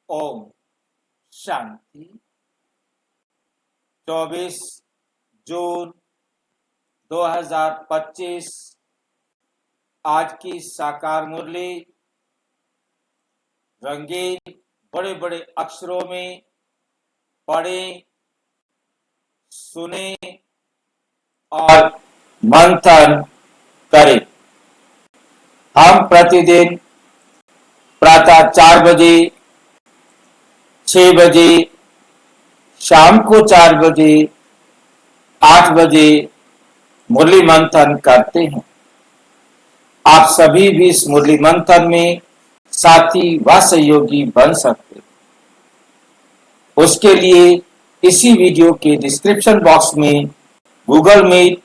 ओम शांति। 24 जून 2025 आज की साकार मुरली रंगीन बड़े बड़े अक्षरों में पढ़ें, सुने और मंथन करें। हम प्रतिदिन प्रातः 4 बजे, 6 बजे, शाम को 4 बजे, 8 बजे मुरली मंथन करते हैं। आप सभी भी इस मुरली मंथन में साथी व सहयोगी बन सकते हैं। उसके लिए इसी वीडियो के डिस्क्रिप्शन बॉक्स में गूगल मीट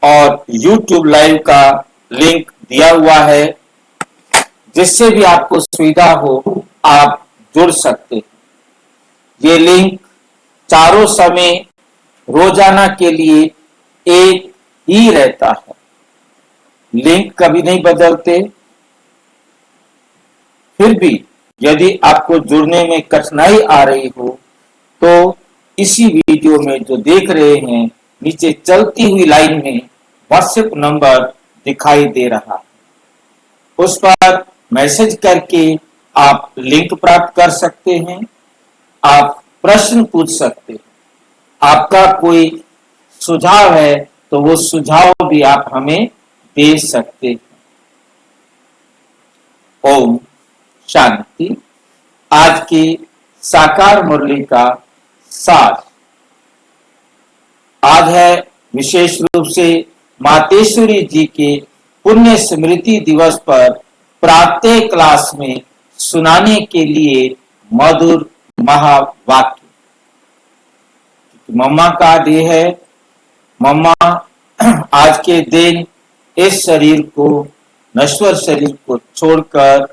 और यूट्यूब लाइव का लिंक दिया हुआ है, जिससे भी आपको सुविधा हो आप जुड़ सकते हैं। ये लिंक चारों समय रोजाना के लिए एक ही रहता है, लिंक कभी नहीं बदलते। फिर भी यदि आपको जुड़ने में कठिनाई आ रही हो तो इसी वीडियो में जो देख रहे हैं नीचे चलती हुई लाइन में व्हाट्सएप नंबर दिखाई दे रहा है, उस पर मैसेज करके आप लिंक प्राप्त कर सकते हैं। आप प्रश्न पूछ सकते हैं, आपका कोई सुझाव है तो वो सुझाव भी आप हमें दे सकते हैं। ओम शांति। आज की साकार मुरली का सार आज है विशेष रूप से मातेश्वरी जी के पुण्य स्मृति दिवस पर प्रातः क्लास में सुनाने के लिए मधुर महावाक्य। मम्मा का डे है। मम्मा आज के दिन इस शरीर को, नश्वर शरीर को छोड़कर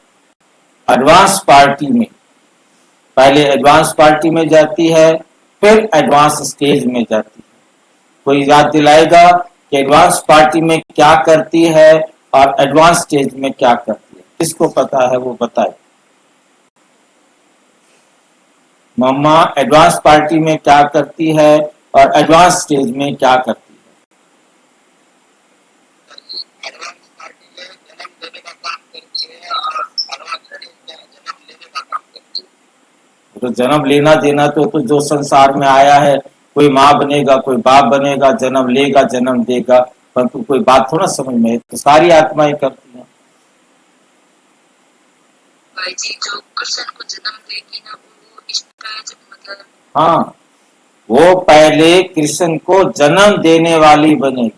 एडवांस पार्टी में, पहले एडवांस पार्टी में जाती है, फिर एडवांस स्टेज में जाती है। कोई याद दिलाएगा कि एडवांस पार्टी में क्या करती है और एडवांस स्टेज में क्या करती है? किसको पता है वो बताए। मम्मा एडवांस पार्टी में क्या करती है और एडवांस स्टेज में क्या करती है? तो जन्म लेना देना तो जो संसार में आया है, कोई माँ बनेगा, कोई बाप बनेगा, जन्म लेगा, जन्म देगा, परंतु कोई बात थोड़ा समझ में, तो सारी आत्माएं करती हैं। भाई जी, जो कृष्ण को जन्म देगी ना, वो इष्ट मतलब, हाँ, वो पहले कृष्ण को जन्म देने वाली बनेगी।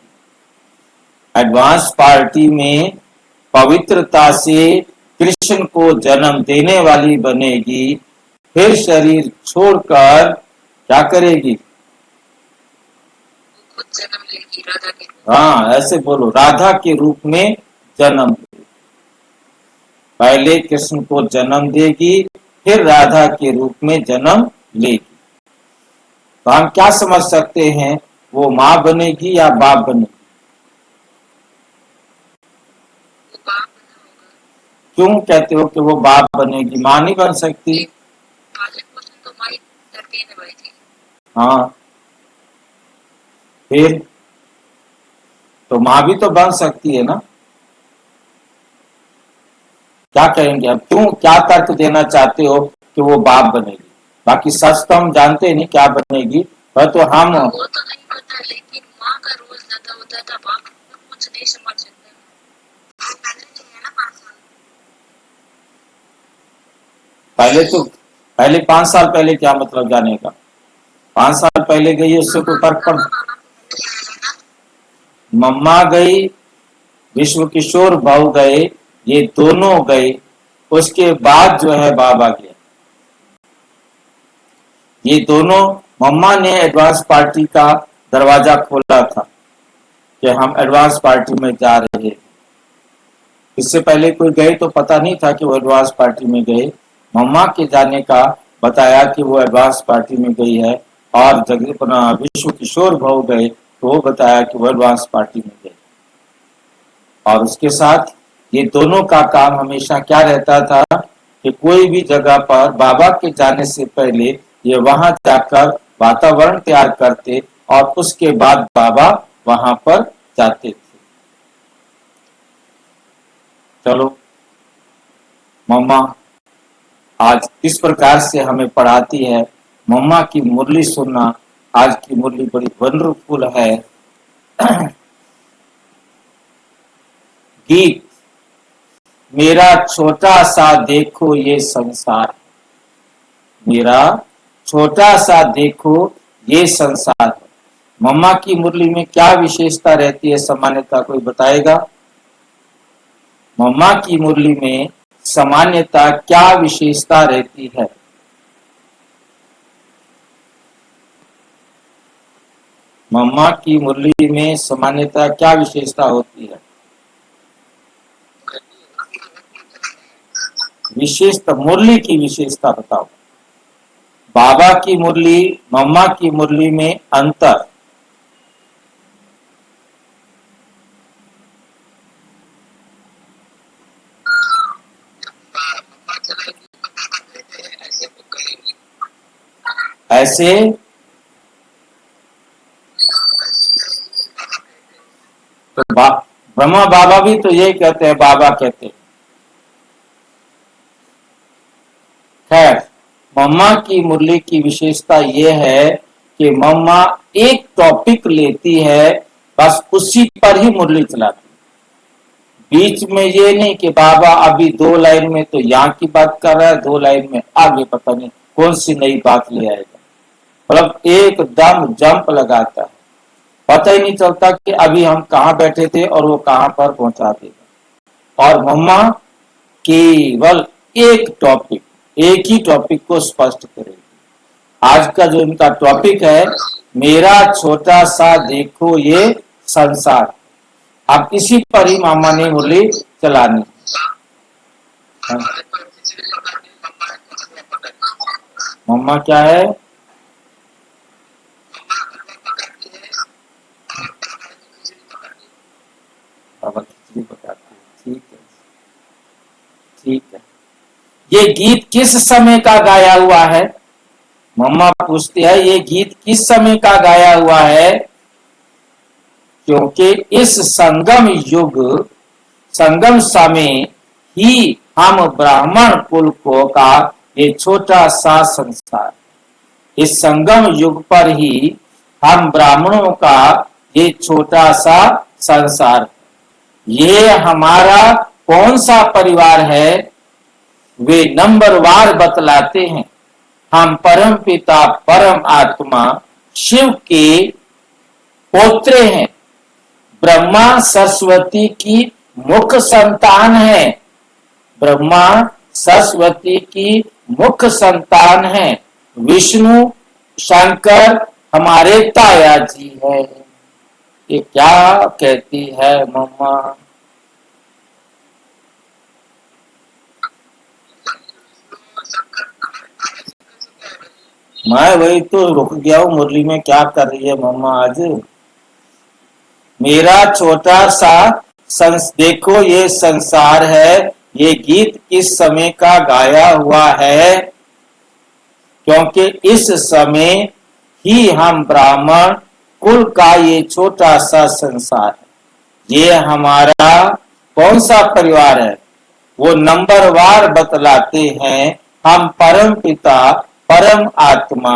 एडवांस पार्टी में पवित्रता से कृष्ण को जन्म देने वाली बनेगी, फिर शरीर छोड़कर क्या करेगी? खुद जन्म लेगी राधा के रूप। हाँ, ऐसे बोलो, राधा के रूप में जन्म लेगी। पहले कृष्ण को जन्म देगी, फिर राधा के रूप में जन्म लेगी। तो हम क्या समझ सकते हैं, वो माँ बनेगी या बाप बनेगी? वो बाप बना होगा। क्यों कहते हो कि वो बाप बनेगी? माँ नहीं बन सकती? पालन पोषण तो माँ ही करती है ना भाई जी। हाँ, फिर तो माँ भी तो बन सकती है ना। क्या कहेंगे अब? क्यों, क्या तर्क देना चाहते हो कि वो बाप बनेगी? बाकी सच तो हम जानते नहीं क्या बनेगी, पर तो हम वो तो नहीं पता, लेकिन माँ का रोल ज्यादा होता था, बाप कुछ नहीं समझ सकते। पहले 5 साल पहले क्या मतलब जाने का? 5 साल पहले गई, उससे कोई फर्क पड़? मम्मा गई, विश्व किशोर भाऊ गए, ये दोनों गए, उसके बाद जो है बाबा गया। ये दोनों, मम्मा ने एडवांस पार्टी का दरवाजा खोला था कि हम एडवांस पार्टी में जा रहे हैं। इससे पहले कोई गए तो पता नहीं था कि वो एडवांस पार्टी में गए। मम्मा के जाने का बताया कि वो एडवांस पार्टी में गई है, और विश्व किशोर भाऊ गए तो वो बताया कि वो एडवांस पार्टी में गए। और उसके साथ ये दोनों का काम हमेशा क्या रहता था कि कोई भी जगह पर बाबा के जाने से पहले ये वहां जाकर वातावरण तैयार करते और उसके बाद बाबा वहां पर जाते थे। चलो, मम्मा आज इस प्रकार से हमें पढ़ाती है। मम्मा की मुरली सुनना, आज की मुरली बड़ी वंडरफुल है। गीत, मेरा छोटा सा देखो ये संसार, मेरा छोटा सा देखो ये संसार। मम्मा की मुरली में क्या विशेषता रहती है, सामान्यता कोई बताएगा? मम्मा की मुरली में सामान्यता क्या विशेषता रहती है? मम्मा की मुरली में सामान्यता क्या विशेषता होती है? विशेषता, मुरली की विशेषता बताओ। बाबा की मुरली, मम्मा की मुरली में अंतर। ऐसे तो ब्रह्मा बाबा भी तो यही कहते हैं, बाबा कहते हैं। खैर, मम्मा की मुरली की विशेषता यह है कि मम्मा एक टॉपिक लेती है, बस उसी पर ही मुरली चलाती है। बीच में ये नहीं कि बाबा अभी 2 लाइन में तो यहाँ की बात कर रहा है, 2 लाइन में आगे पता नहीं कौन सी नई बात ले आएगा। मतलब एकदम जंप लगाता है, पता ही नहीं चलता कि अभी हम कहाँ बैठे थे और वो कहाँ पर पहुंचा देगा। और मम्मा केवल एक ही टॉपिक को स्पष्ट करेगी। आज का जो इनका टॉपिक है, मेरा छोटा सा देखो ये संसार, अब इसी पर ही मामा ने मुरली चलानी। मम्मा क्या है? बाबा खिचड़ी पकाते हैं। ठीक है, ठीक है। ये गीत किस समय का गाया हुआ है? मम्मा पूछती है, ये गीत किस समय का गाया हुआ है? क्योंकि इस संगम युग, संगम समय ही हम ब्राह्मण कुल को का ये छोटा सा संसार, इस संगम युग पर ही हम ब्राह्मणों का ये छोटा सा संसार। ये हमारा कौन सा परिवार है? वे नंबरवार बतलाते हैं। हम परम पिता परम आत्मा शिव के पोत्रे हैं, ब्रह्मा सरस्वती की मुख्य संतान है। ब्रह्मा सरस्वती की मुख्य संतान है। विष्णु शंकर हमारे ताया जी है। ये क्या कहती है मम्मा? मैं वही तो रुक गया हूँ, मुरली में क्या कर रही है मम्मा आज? मेरा छोटा सा देखो ये संसार है, ये गीत किस समय का गाया हुआ है? क्योंकि इस समय ही हम ब्राह्मण कुल का ये छोटा सा संसार है। ये हमारा कौन सा परिवार है? वो नंबरवार बतलाते हैं। हम परम पिता परम आत्मा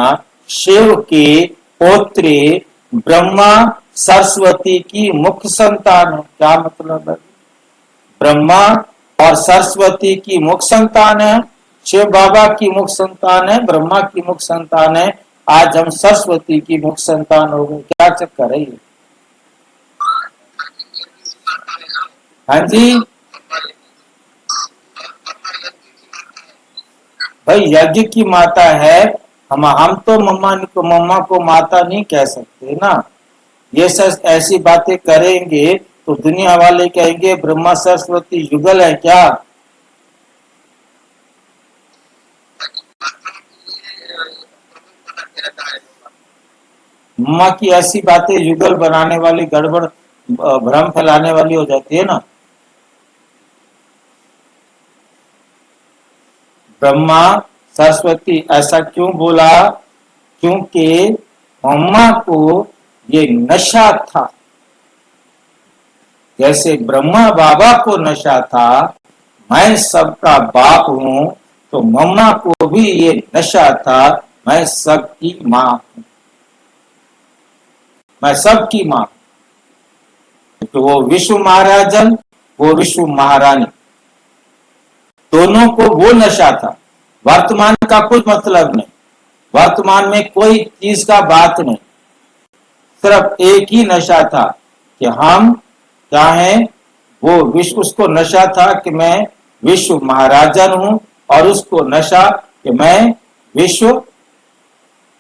शिव के पोत्रे ब्रह्मा सरस्वती की मुख्य संतान है। क्या मतलब है? ब्रह्मा और सरस्वती की मुख्य संतान है, शिव बाबा की मुख्य संतान है, ब्रह्मा की मुख्य संतान है। आज हम सरस्वती की मुख्य संतान हो गए। क्या चक्कर है ये? हाँ जी भाई, यज्ञ की माता है। हम तो मम्मा को माता नहीं कह सकते ना। ये सब ऐसी बातें करेंगे तो दुनिया वाले कहेंगे ब्रह्मा सरस्वती युगल है क्या? मम्मा की ऐसी बातें युगल बनाने वाली, गड़बड़ भ्रम फैलाने वाली हो जाती है ना। ब्रह्मा सरस्वती ऐसा क्यों बोला? क्योंकि मम्मा को ये नशा था, जैसे ब्रह्मा बाबा को नशा था मैं सबका बाप हूं, तो मम्मा को भी ये नशा था मैं सबकी मां हूं, मैं सबकी मां। तो वो विश्व महाराजन, वो विश्व महारानी, दोनों को वो नशा था। वर्तमान का कुछ मतलब नहीं, वर्तमान में कोई चीज का बात नहीं, सिर्फ एक ही नशा था कि हम क्या हैं, वो विश्व, उसको नशा था कि मैं विश्व महाराजन हूं, और उसको नशा कि मैं विश्व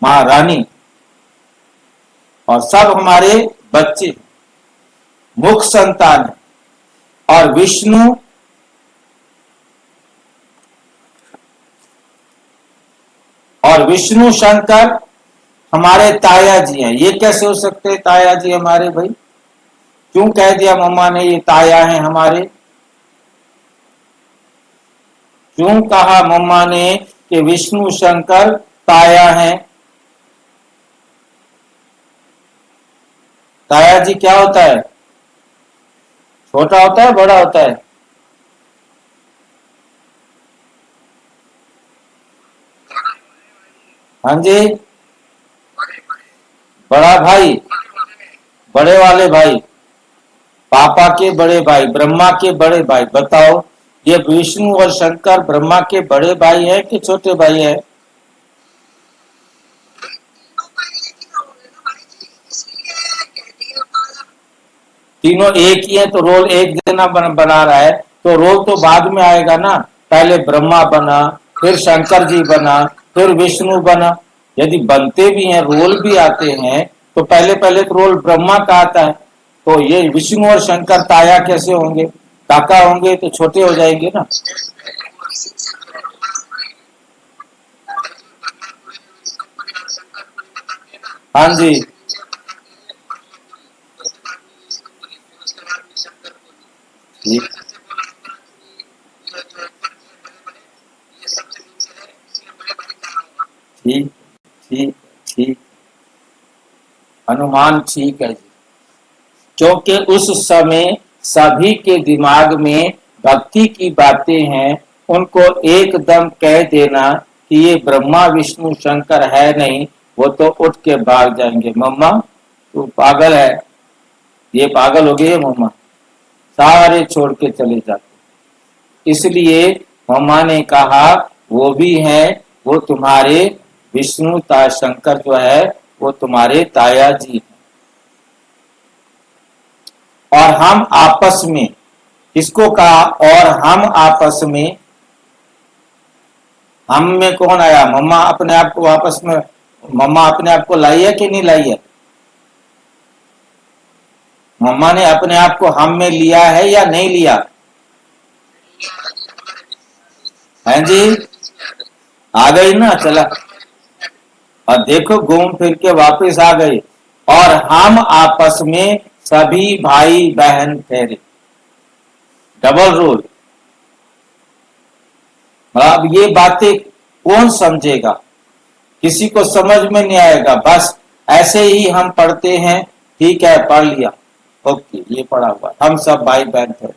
महारानी, और सब हमारे बच्चे मुख संतान है। और विष्णु शंकर हमारे ताया जी हैं। ये कैसे हो सकते हैं ताया जी हमारे? भाई क्यों कह दिया मम्मा ने ये ताया हैं हमारे? क्यों कहा मम्मा ने कि विष्णु शंकर ताया हैं? ताया जी क्या होता है? छोटा होता है, बड़ा होता है? हाँ जी, बड़ा भाई, बड़े वाले भाई, पापा के बड़े भाई, ब्रह्मा के बड़े भाई। बताओ ये विष्णु और शंकर ब्रह्मा के बड़े भाई है कि छोटे भाई है? तीनों एक ही है, तो रोल एक जना बना रहा है, तो रोल तो बाद में आएगा ना। पहले ब्रह्मा बना, फिर शंकर जी बना, फिर विष्णु बना। यदि बनते भी हैं, रोल भी आते हैं, तो पहले पहले तो रोल ब्रह्मा का आता है। तो ये विष्णु और शंकर ताया कैसे होंगे? काका होंगे तो छोटे हो जाएंगे ना। हाँ जी, ठीक ठीक ठीक ठीक, अनुमान ठीक है जी। क्योंकि उस समय सभी के दिमाग में भक्ति की बातें हैं, उनको एकदम कह देना कि ये ब्रह्मा विष्णु शंकर है नहीं, वो तो उठ के भाग जाएंगे। मम्मा तू पागल है, ये पागल हो गई है मम्मा, सारे छोड़ के चले जाते। इसलिए मम्मा ने कहा वो भी है, वो तुम्हारे विष्णु ता शंकर जो है वो तुम्हारे ताया जी हैं। और हम आपस में, किसको कहा? और हम आपस में, हम में कौन आया? मम्मा अपने आप को वापस में, मम्मा अपने आप को लाई है कि नहीं लाई है? मम्मा ने अपने आप को हम में लिया है या नहीं लिया? हैं जी, आ गई ना, चला। और देखो घूम फिर के वापस आ गई। और हम आपस में सभी भाई बहन ठहरे, डबल रोल। अब ये बातें कौन समझेगा? किसी को समझ में नहीं आएगा। बस ऐसे ही हम पढ़ते हैं, ठीक है पढ़ लिया, ओके ये पढ़ा हुआ, हम सब भाई बहन ठहरे।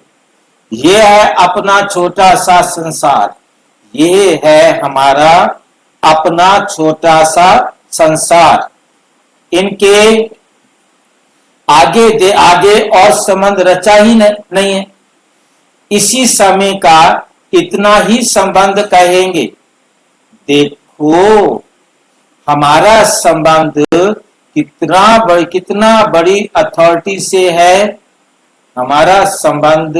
ये है अपना छोटा सा संसार, ये है हमारा अपना छोटा सा संसार। इनके आगे दे आगे और संबंध रचा ही नहीं है। इसी समय का इतना ही संबंध कहेंगे। देखो हमारा संबंध कितना बड़ी अथॉरिटी से है। हमारा संबंध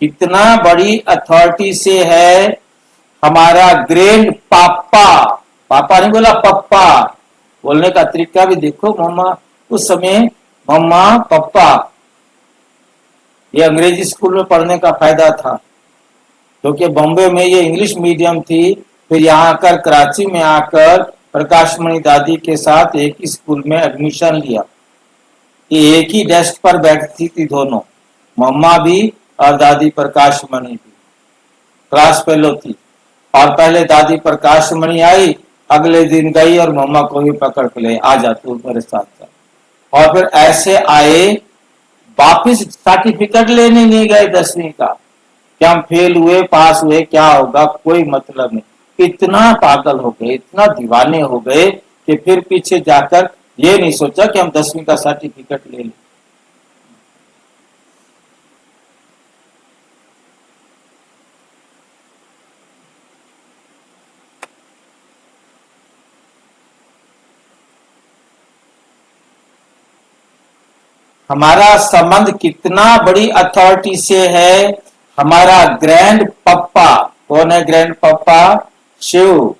कितना बड़ी अथॉरिटी से है। हमारा ग्रैंड पापा, पापा नहीं बोला पप्पा, बोलने का तरीका भी देखो। मम्मा उस समय मम्मा पप्पा, ये अंग्रेजी स्कूल में पढ़ने का फायदा था, क्योंकि बॉम्बे में ये इंग्लिश मीडियम थी। फिर यहाँ आकर कराची में आकर प्रकाशमणि दादी के साथ एक ही स्कूल में एडमिशन लिया। ये एक ही डेस्क पर बैठती थी दोनों, मम्मा भी और दादी प्रकाशमणि भी, क्लास फेलो थी। और पहले दादी प्रकाशमणि आई, अगले दिन गई और मम्मा को भी पकड़ के ले, आ जा तू मेरे साथ चल। और फिर ऐसे आए, वापिस सर्टिफिकेट लेने नहीं गए 10वीं का, क्या हम फेल हुए पास हुए क्या होगा, कोई मतलब नहीं। इतना पागल हो गए, इतना दीवाने हो गए कि फिर पीछे जाकर ये नहीं सोचा कि हम 10वीं का सर्टिफिकेट ले लें। हमारा संबंध कितना बड़ी अथॉरिटी से है। हमारा ग्रैंड पप्पा, कौन है ग्रैंड पप्पा? शिव।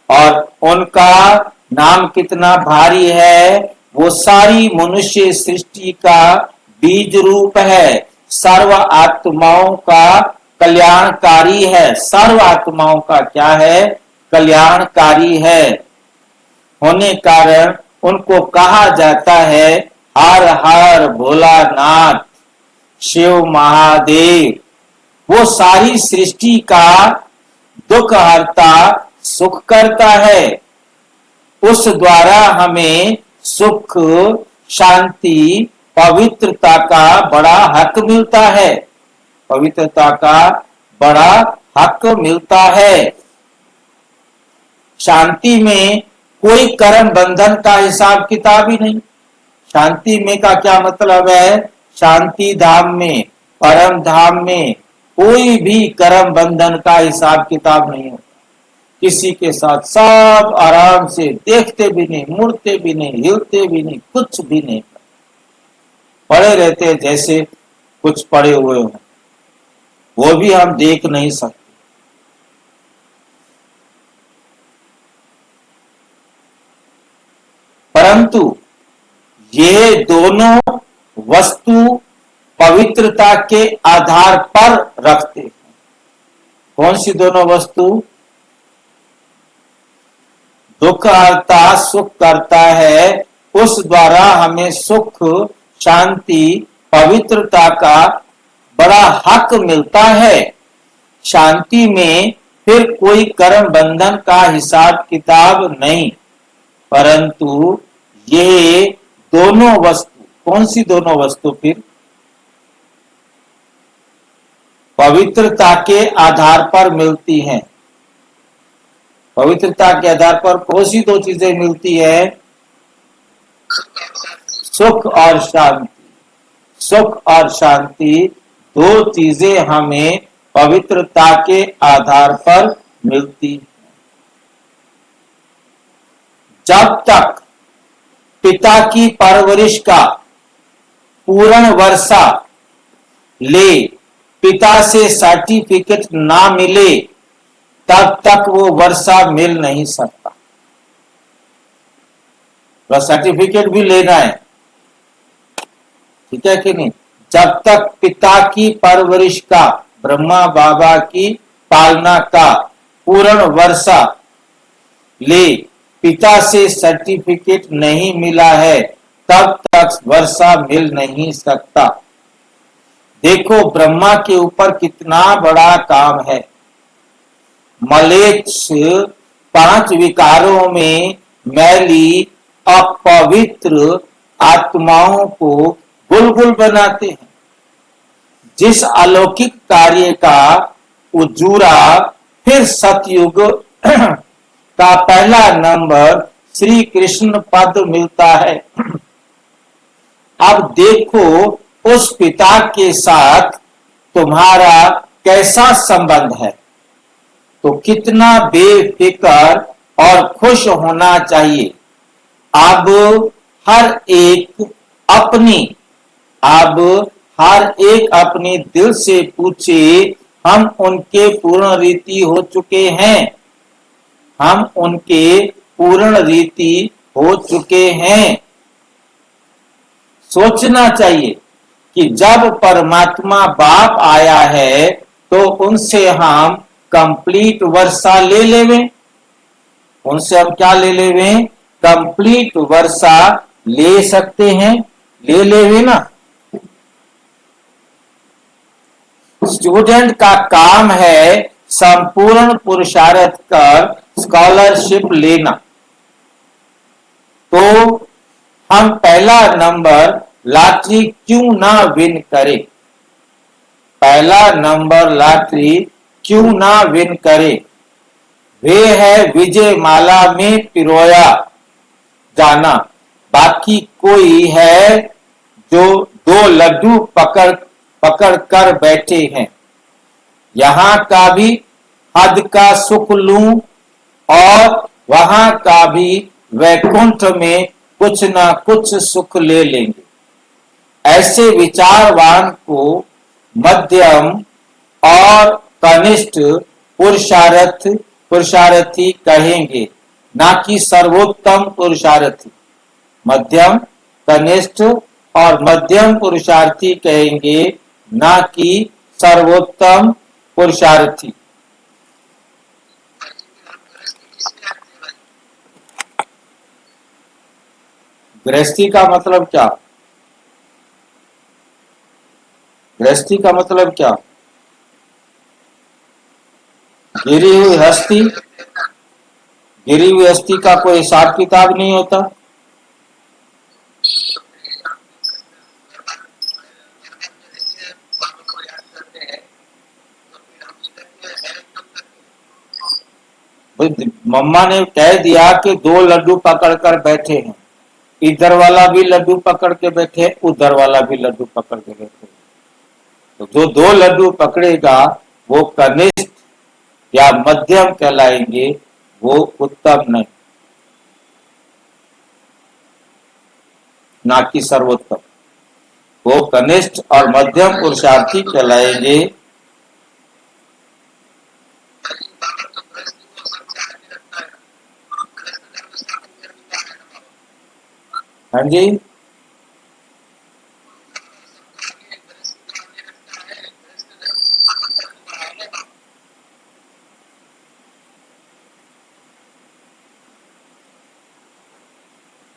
और उनका नाम कितना भारी है, वो सारी मनुष्य सृष्टि का बीज रूप है, सर्व आत्माओं का कल्याणकारी है। सर्व आत्माओं का क्या है? कल्याणकारी है। होने कारण उनको कहा जाता है हर हर भोलानाथ, शिव महादेव। वो सारी सृष्टि का दुख हरता, सुख करता है। उस द्वारा हमें सुख, शांति, पवित्रता का बड़ा हक मिलता है। पवित्रता का बड़ा हक मिलता है। शांति में कोई कर्म बंधन का हिसाब किताब ही नहीं। शांति में का क्या मतलब है? शांति धाम में, परम धाम में कोई भी कर्म बंधन का हिसाब किताब नहीं होता। किसी के साथ सब आराम से, देखते भी नहीं, मुड़ते भी नहीं, हिलते भी नहीं, कुछ भी नहीं, पड़े रहते हैं जैसे कुछ पड़े हुए हों, वो भी हम देख नहीं सकते। परंतु ये दोनों वस्तु पवित्रता के आधार पर रखते हैं। कौन सी दोनों वस्तु? दुख हरता, सुख करता है, उस द्वारा हमें सुख, शांति, पवित्रता का बड़ा हक मिलता है। शांति में फिर कोई कर्म बंधन का हिसाब किताब नहीं। परंतु ये दोनों वस्तु, कौन सी दोनों वस्तु? फिर पवित्रता के आधार पर मिलती हैं। पवित्रता के आधार पर कौन सी दो चीजें मिलती है? सुख और शांति। सुख और शांति दो चीजें हमें पवित्रता के आधार पर मिलती है। जब तक पिता की परवरिश का पूर्ण वर्षा ले, पिता से सर्टिफिकेट ना मिले, तब तक वो वर्षा मिल नहीं सकता। वह सर्टिफिकेट भी लेना है, ठीक है कि नहीं? जब तक पिता की परवरिश का, ब्रह्मा बाबा की पालना का पूर्ण वर्षा ले, पिता से सर्टिफिकेट नहीं मिला है, तब तक वर्षा मिल नहीं सकता। देखो ब्रह्मा के ऊपर कितना बड़ा काम है। मलेच्छ 5 विकारों में मैली अपवित्र आत्माओं को बुलबुल बनाते हैं। जिस अलौकिक कार्य का उजूरा फिर सतयुग का पहला नंबर श्री कृष्ण पद मिलता है। अब देखो उस पिता के साथ तुम्हारा कैसा संबंध है, तो कितना बेफिक्र और खुश होना चाहिए। अब हर एक अपने दिल से पूछे, हम उनके पूर्ण रीति हो चुके हैं? हम उनके पूर्ण रीति हो चुके हैं? सोचना चाहिए कि जब परमात्मा बाप आया है तो उनसे हम कंप्लीट वर्षा ले लेवे। उनसे हम क्या ले लेवे? कंप्लीट वर्षा ले सकते हैं, ले लेवे ना। स्टूडेंट का काम है संपूर्ण पुरुषार्थ कर स्कॉलरशिप लेना। तो हम पहला नंबर लॉटरी क्यों ना विन करें? पहला नंबर लॉटरी क्यों ना विन करे? वे है विजय माला में पिरोया जाना। बाकी कोई है जो दो लड्डू पकड़ पकड़ कर बैठे हैं। यहाँ का भी हद का सुख लूं और वहां का भी वैकुंठ में कुछ ना कुछ सुख ले लेंगे। ऐसे विचारवान को मध्यम और कनिष्ठ पुरुषार्थी कहेंगे, ना कि सर्वोत्तम पुरुषार्थी। मध्यम, कनिष्ठ और मध्यम पुरुषार्थी कहेंगे, ना कि सर्वोत्तम पुरुषार्थी। गृहस्थी का मतलब क्या? गृहस्थी का मतलब क्या? गिरी हुई हस्ती, गिरी हुई हस्ती का कोई हिसाब किताब नहीं होता। मम्मा ने कह दिया कि दो लड्डू पकड़ कर बैठे हैं, इधर वाला भी लड्डू पकड़ के बैठे, उधर वाला भी लड्डू पकड़ के बैठे। तो जो दो लड्डू पकड़ेगा वो कनिष्ठ या मध्यम कहलाएंगे, वो उत्तम नहीं, ना कि सर्वोत्तम। वो कनिष्ठ और मध्यम पुरुषार्थी कहलाएंगे। हाँ जी,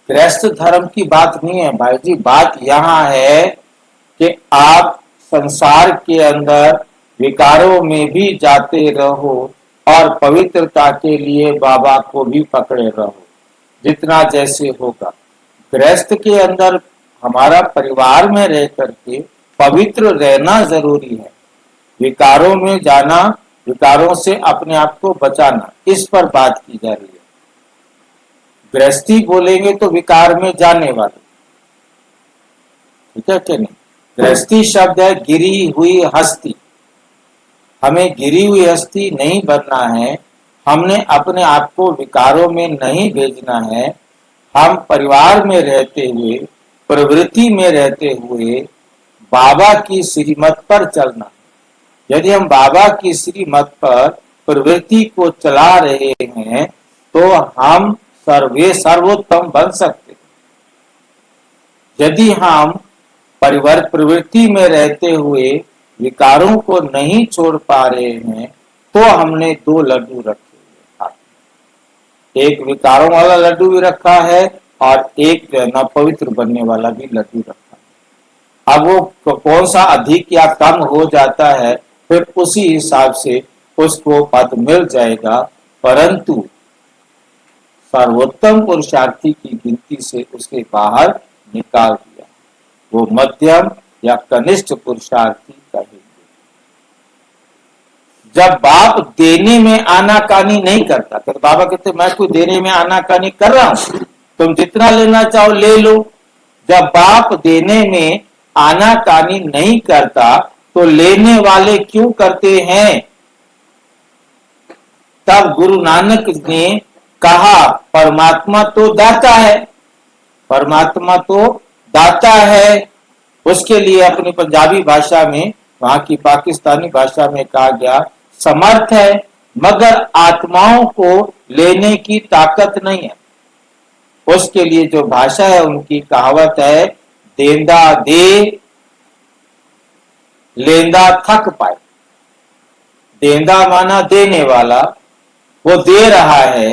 गृहस्थ धर्म की बात नहीं है भाई जी। बात यहाँ है कि आप संसार के अंदर विकारों में भी जाते रहो और पवित्रता के लिए बाबा को भी पकड़े रहो, जितना जैसे होगा। गृहस्थ के अंदर हमारा परिवार में रह करके पवित्र रहना जरूरी है। विकारों में जाना, विकारों से अपने आप को बचाना, इस पर बात की जा रही है। गृहस्थी बोलेंगे तो विकार में जाने वाले, ठीक है क्या नहीं? गृहस्थी शब्द है गिरी हुई हस्ती। हमें गिरी हुई हस्ती नहीं बनना है। हमने अपने आप को विकारों में नहीं भेजना है। हम परिवार में रहते हुए, प्रवृत्ति में रहते हुए बाबा की श्रीमत पर चलना। यदि हम बाबा की श्रीमत पर प्रवृत्ति को चला रहे हैं तो हम सर्वोत्तम बन सकते। यदि हम प्रवृत्ति में रहते हुए विकारों को नहीं छोड़ पा रहे हैं तो हमने दो लड्डू रखे हुए। एक विकारों वाला लड्डू भी रखा है और एक न पवित्र बनने वाला भी लड्डू रखा है। अब वो कौन सा अधिक या कम हो जाता है, फिर उसी हिसाब से उसको पद मिल जाएगा। परंतु सर्वोत्तम पुरुषार्थी की गिनती से उसे बाहर निकाल दिया। वो मध्यम या कनिष्ठ पुरुषार्थी कहेंगे। जब बाप देने में आनाकानी नहीं करता, तो बाबा कहते मैं कोई देने में आनाकानी कर रहा हूं, तुम जितना लेना चाहो ले लो। जब बाप देने में आनाकानी नहीं करता तो लेने वाले क्यों करते हैं? तब गुरु नानक ने कहा परमात्मा तो दाता है, परमात्मा तो दाता है। उसके लिए अपनी पंजाबी भाषा में, वहां की पाकिस्तानी भाषा में कहा गया समर्थ है, मगर आत्माओं को लेने की ताकत नहीं है। उसके लिए जो भाषा है, उनकी कहावत है देंदा दे लेंदा थक पाए। देंदा माना देने वाला, वो दे रहा है,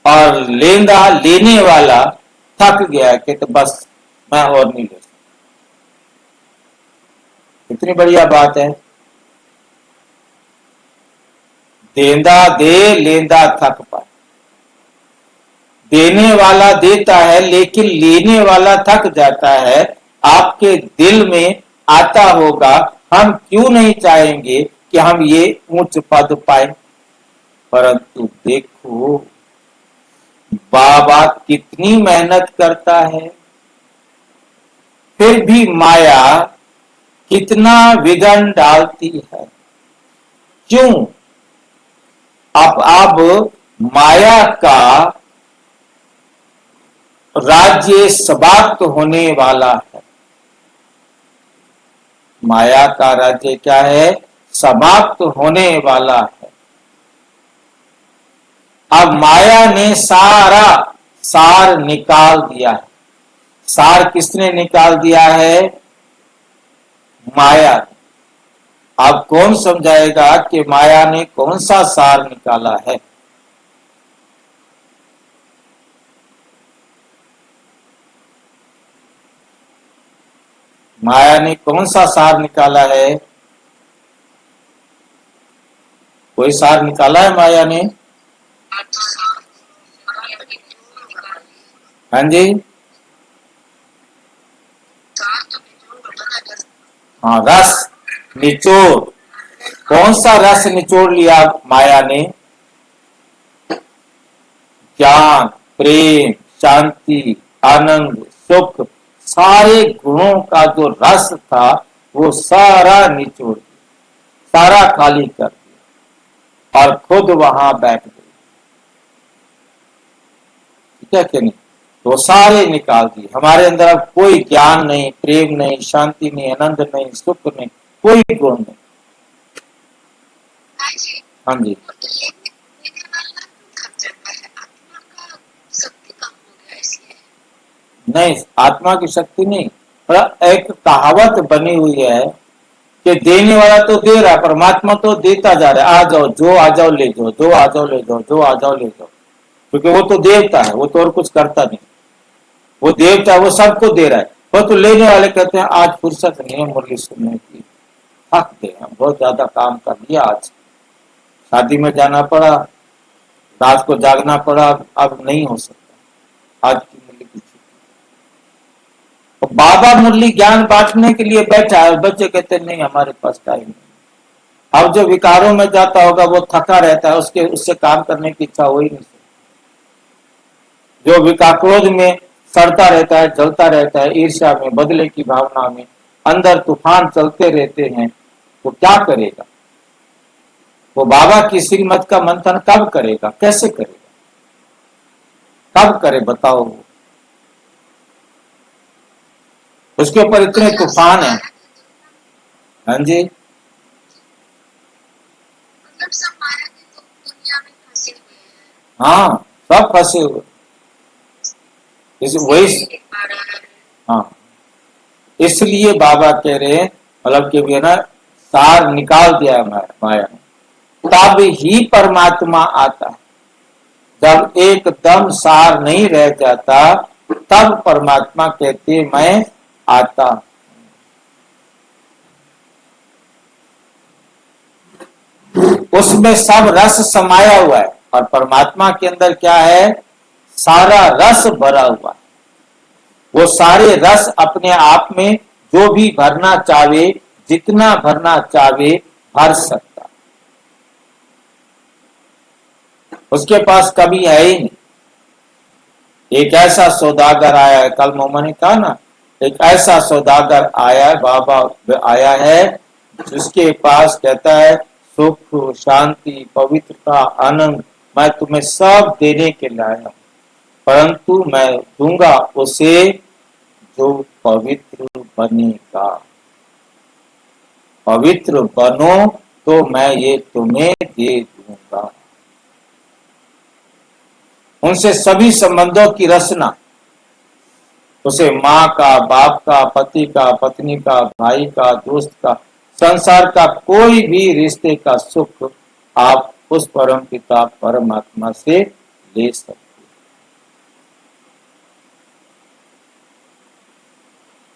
और लेंदा लेने वाला थक गया कि तो बस मैं और नहीं ले सकता। कितनी बढ़िया बात है। देंदा दे लेंदा थक पाए। देने वाला देता है लेकिन लेने वाला थक जाता है। आपके दिल में आता होगा, हम क्यों नहीं चाहेंगे कि हम ये उच्च पद पाए, परंतु देखो बाबा कितनी मेहनत करता है, फिर भी माया कितना विघन डालती है। क्यों? अब माया का राज्य समाप्त होने वाला है। माया का राज्य क्या है? समाप्त होने वाला है। अब माया ने सारा सार निकाल दिया है। सार किसने निकाल दिया है? माया। अब कौन समझाएगा कि माया ने कौन सा सार निकाला है? माया ने कौन सा सार निकाला है? कोई सार निकाला है माया ने? हाँ जी, हाँ, रस निचोड़। कौन सा रस निचोड़ लिया माया ने? ज्ञान, प्रेम, शांति, आनंद, सुख, सारे गुणों का जो रस था वो सारा निचोड़ दिया, सारा खाली कर दिया और खुद वहां बैठ गई। ठीक है कि नहीं? तो सारे निकाल दिए। हमारे अंदर अब कोई ज्ञान नहीं, प्रेम नहीं, शांति नहीं, आनंद नहीं, सुख नहीं, कोई गुण नहीं। हाँ जी, नहीं, आत्मा की शक्ति नहीं, पर एक कहावत बनी हुई है कि देने वाला तो दे रहा, परमात्मा तो देता जा रहा है। आ जाओ, जो आ जाओ ले जाओ, जो आ जाओ ले जाओ, जो आ जाओ ले जाओ, क्योंकि वो तो देवता है, वो तो और कुछ करता नहीं। वो देवता है, वो सबको दे रहा है। वो तो लेने वाले कहते हैं आज फुर्सत नहीं है मुरली सुनने की, थक गए, हम बहुत ज्यादा काम कर लिया, आज शादी में जाना पड़ा, रात को जागना पड़ा, अब नहीं हो सकता, आज की मुरली की छुट्टी। तो बाबा मुरली ज्ञान बांटने के लिए बैठा है, बच्चे कहते नहीं हमारे पास टाइम नहीं। अब जो विकारों में जाता होगा वो थका रहता है, उसके उससे काम करने की इच्छा हो ही नहीं सकती। जो विकार क्रोध में सड़ता रहता है, जलता रहता है, ईर्ष्या में, बदले की भावना में, अंदर तूफान चलते रहते हैं, वो क्या करेगा? वो बाबा की श्रीमत का मंथन कब करेगा, कैसे करेगा, कब करे बताओ? उसके ऊपर इतने तूफान है। हाँ जी, हाँ, सब फंसे हुए। वही, हाँ, इसलिए बाबा कह रहे हैं, मतलब कि ना सार निकाल दिया है माया ने, तब ही परमात्मा आता है। जब एकदम सार नहीं रह जाता तब परमात्मा कहते मैं आता। उसमें सब रस समाया हुआ है और परमात्मा के अंदर क्या है? सारा रस भरा हुआ है। वो सारे रस अपने आप में जो भी भरना चाहे, जितना भरना चाहे, भर सकता। उसके पास कभी है ही नहीं। एक ऐसा सौदागर आया है, कल मोमा ने कहा ना, एक ऐसा सौदागर आया है, बाबा आया है, जिसके पास कहता है सुख, शांति, पवित्रता, आनंद मैं तुम्हें सब देने के लिए आया हूं, परंतु मैं दूंगा उसे जो पवित्र बनेगा। पवित्र बनो तो मैं ये तुम्हें दे दूंगा। उनसे सभी संबंधों की रचना, उसे माँ का, बाप का, पति का, पत्नी का, भाई का, दोस्त का, संसार का कोई भी रिश्ते का सुख आप उस परम पिता परमात्मा से ले सकते।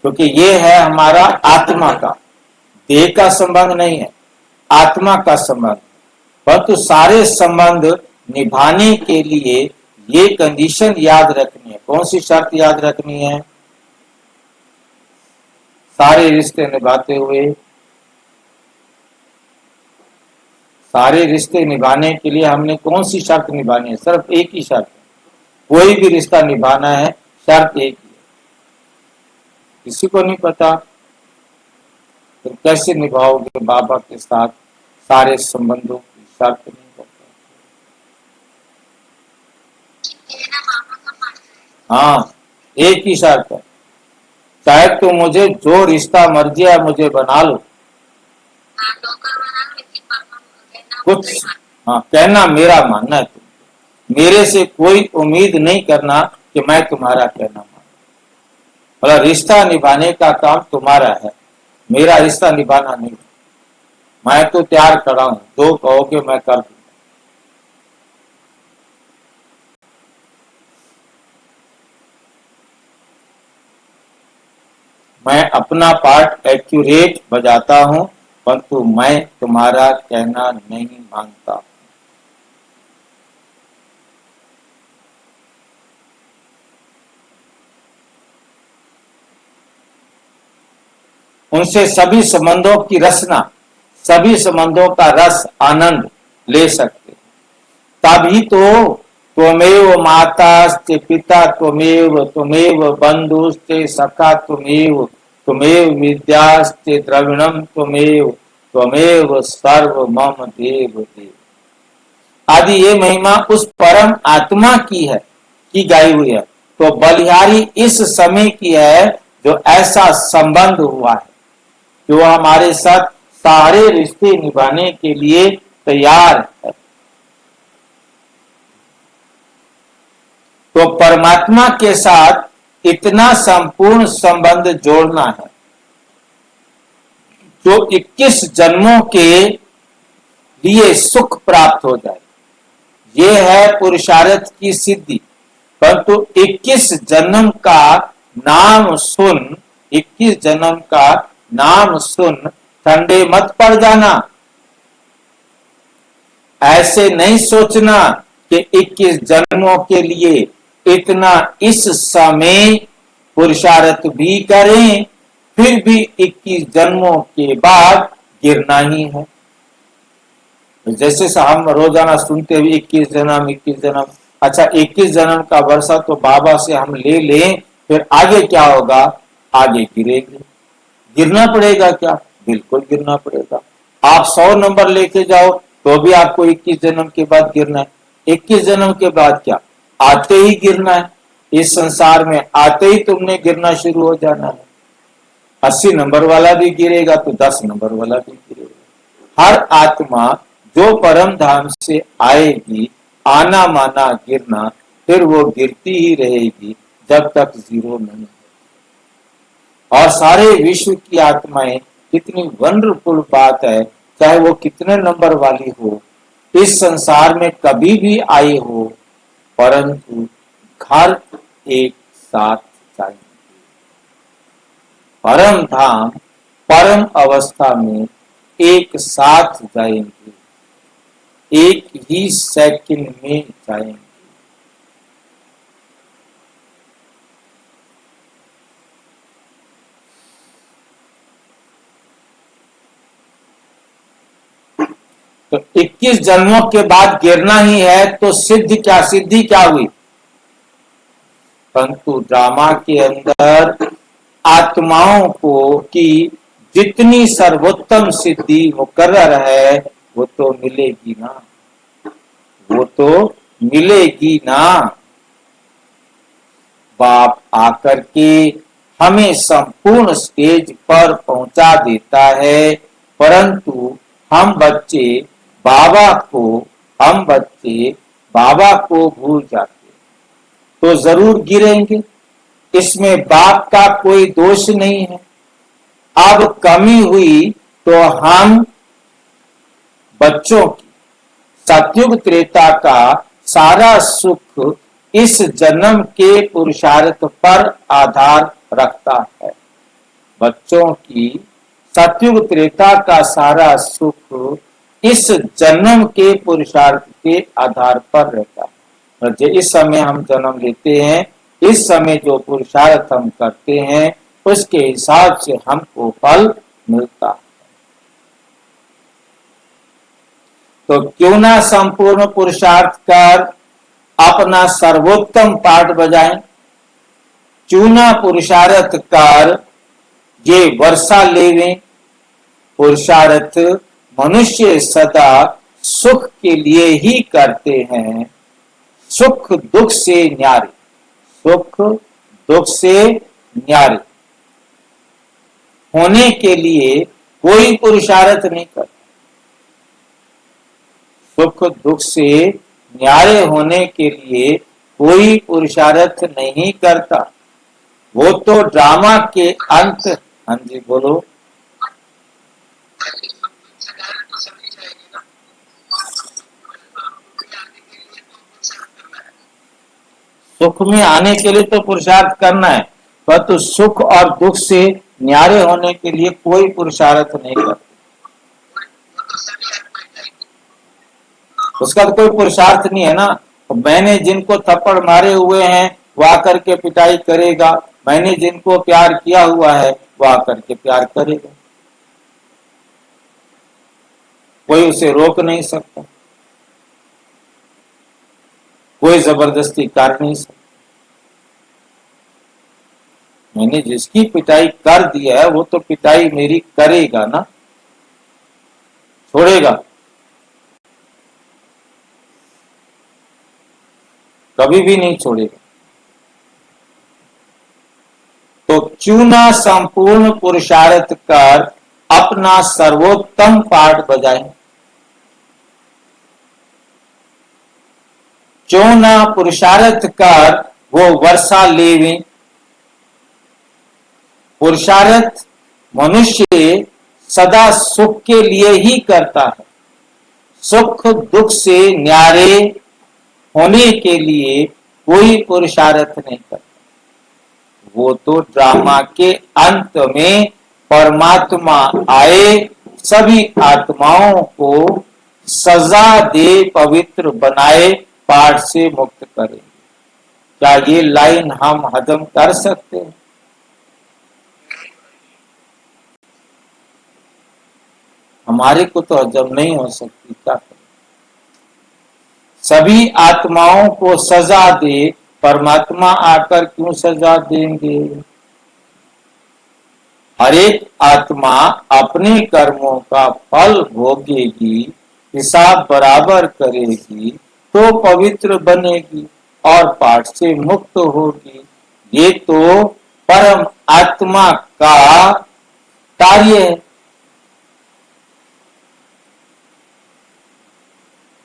क्योंकि ये है हमारा आत्मा का, देह का संबंध नहीं है, आत्मा का संबंध। परंतु सारे संबंध निभाने के लिए ये कंडीशन याद रखनी है। कौन सी शर्त याद रखनी है? सारे रिश्ते निभाते हुए, सारे रिश्ते निभाने के लिए हमने कौन सी शर्त निभानी है? सिर्फ एक ही शर्त। कोई भी रिश्ता निभाना है, शर्त एक ही है। किसी को नहीं पता तो कैसे निभाओगे बाबा के साथ सारे संबंधों की शर्त नहीं पता। कहना मामा का मान है। हाँ, एक ही शर्त है, चाहे तो मुझे जो रिश्ता मर्जी है मुझे बना लो, हाँ, नौकर बना लो, लेकिन पापा कहना कुछ नहीं मानते। हाँ कहना मेरा मानना है, तुम मेरे से कोई उम्मीद नहीं करना कि मैं तुम्हारा कहना मानूं। मतलब रिश्ता निभाने का काम तुम्हारा है, मेरा रिश्ता निभाना नहीं। मैं तो तैयार खड़ा हूं, जो कहोगे मैं कर दूंगा। मैं अपना पार्ट एक्यूरेट बजाता हूं, परंतु मैं तुम्हारा कहना नहीं मानता। उनसे सभी संबंधों की रसना, सभी संबंधों का रस आनंद ले सकते। तभी तो त्वमेव मातास्ते पिता त्वमेव, त्वमेव बंधुस्ते सखा त्वमेव, त्वमेव विद्यास्ते द्रविणम त्वमेव, त्वमेव सर्व मम देव देव। आदि ये महिमा उस परम आत्मा की है, की गाई हुई है। तो बलिहारी इस समय की है जो ऐसा संबंध हुआ है, जो हमारे साथ सारे रिश्ते निभाने के लिए तैयार है। तो परमात्मा के साथ इतना संपूर्ण संबंध जोड़ना है जो 21 जन्मों के लिए सुख प्राप्त हो जाए। ये है पुरुषार्थ की सिद्धि। परंतु 21 जन्म का नाम सुन, 21 जन्म का नाम सुन ठंडे मत पड़ जाना। ऐसे नहीं सोचना कि 21 जन्मों के लिए इतना इस समय पुरुषार्थ भी करें, फिर भी 21 जन्मों के बाद गिरना ही है। जैसे हम रोजाना सुनते हुए 21 जन्म 21 जन्म। अच्छा, 21 जन्म का वर्षा तो बाबा से हम ले लें, फिर आगे क्या होगा? आगे गिरेंगे। गिरना पड़ेगा क्या? बिल्कुल गिरना पड़ेगा। आप 100 नंबर लेके जाओ तो भी आपको 21 जन्म के बाद गिरना है। 21 जन्म के बाद क्या? आते ही गिरना है। इस संसार में आते ही तुमने गिरना शुरू हो जाना है। 80 नंबर वाला भी गिरेगा तो 10 नंबर वाला भी गिरेगा। हर आत्मा जो परम धाम से आएगी, आना माना गिरना, फिर वो गिरती ही रहेगी जब तक जीरो नहीं। और सारे विश्व की आत्माएं, कितनी वंडरफुल बात है, चाहे वो कितने नंबर वाली हो, इस संसार में कभी भी आई हो, परंतु घर एक साथ जाएंगे। परम धाम परम अवस्था में एक साथ जाएंगे, एक ही सेकंड में जाएंगे। तो 21 जन्मों के बाद गिरना ही है, तो सिद्धि क्या हुई? परंतु ड्रामा के अंदर आत्माओं को की जितनी सर्वोत्तम सिद्धि मुकर्रर है वो तो मिलेगी ना, वो तो मिलेगी ना। बाप आकर के हमें संपूर्ण स्टेज पर पहुंचा देता है, परंतु हम बच्चे बाबा को भूल जाते, तो जरूर गिरेंगे। इसमें बाप का कोई दोष नहीं है। अब कमी हुई तो हम बच्चों की सतयुग त्रेता का सारा सुख इस जन्म के पुरुषार्थ पर आधार रखता है। बच्चों की सतयुग त्रेता का सारा सुख इस जन्म के पुरुषार्थ के आधार पर रहता है। और जो इस समय हम जन्म लेते हैं, इस समय जो पुरुषार्थ हम करते हैं, उसके हिसाब से हमको फल मिलता है। तो क्यों ना संपूर्ण पुरुषार्थ कर अपना सर्वोत्तम पाठ बजाएं। क्यों ना पुरुषार्थ कर ये वर्षा लेवें। पुरुषार्थ मनुष्य सदा सुख के लिए ही करते हैं, सुख दुख से न्यारे, सुख दुख से न्यारे होने के लिए कोई पुरुषार्थ नहीं करता। सुख दुख से न्यारे होने के लिए कोई पुरुषार्थ नहीं करता। वो तो ड्रामा के अंत। हाँ जी बोलो। सुख में आने के लिए तो पुरुषार्थ करना है, परंतु सुख और दुख से न्यारे होने के लिए कोई पुरुषार्थ नहीं करता। उसका तो कोई पुरुषार्थ नहीं है ना। मैंने जिनको थप्पड़ मारे हुए हैं वो आकर के पिटाई करेगा, मैंने जिनको प्यार किया हुआ है वो आकर के प्यार करेगा। कोई उसे रोक नहीं सकता, कोई जबरदस्ती कर नहीं सकता। मैंने जिसकी पिटाई कर दिया है वो तो पिटाई मेरी करेगा ना, छोड़ेगा? कभी भी नहीं छोड़ेगा। तो क्यों ना संपूर्ण पुरुषार्थ कर अपना सर्वोत्तम पाठ बजाएं। क्यों ना पुरुषार्थ कर वो वर्षा लेवें। पुरुषार्थ मनुष्य सदा सुख के लिए ही करता है, सुख दुख से न्यारे होने के लिए कोई पुरुषार्थ नहीं करता। वो तो ड्रामा के अंत में परमात्मा आए, सभी आत्माओं को सजा दे, पवित्र बनाए, पाठ से मुक्त करे। क्या ये लाइन हम हजम कर सकते हैं? हमारे को तो हजम नहीं हो सकती। क्या करें? सभी आत्माओं को सजा दे, परमात्मा आकर क्यों सजा देंगे? हर एक आत्मा अपने कर्मों का फल भोगेगी, हिसाब बराबर करेगी, तो पवित्र बनेगी और पाठ से मुक्त होगी। ये तो परम आत्मा का कार्य है।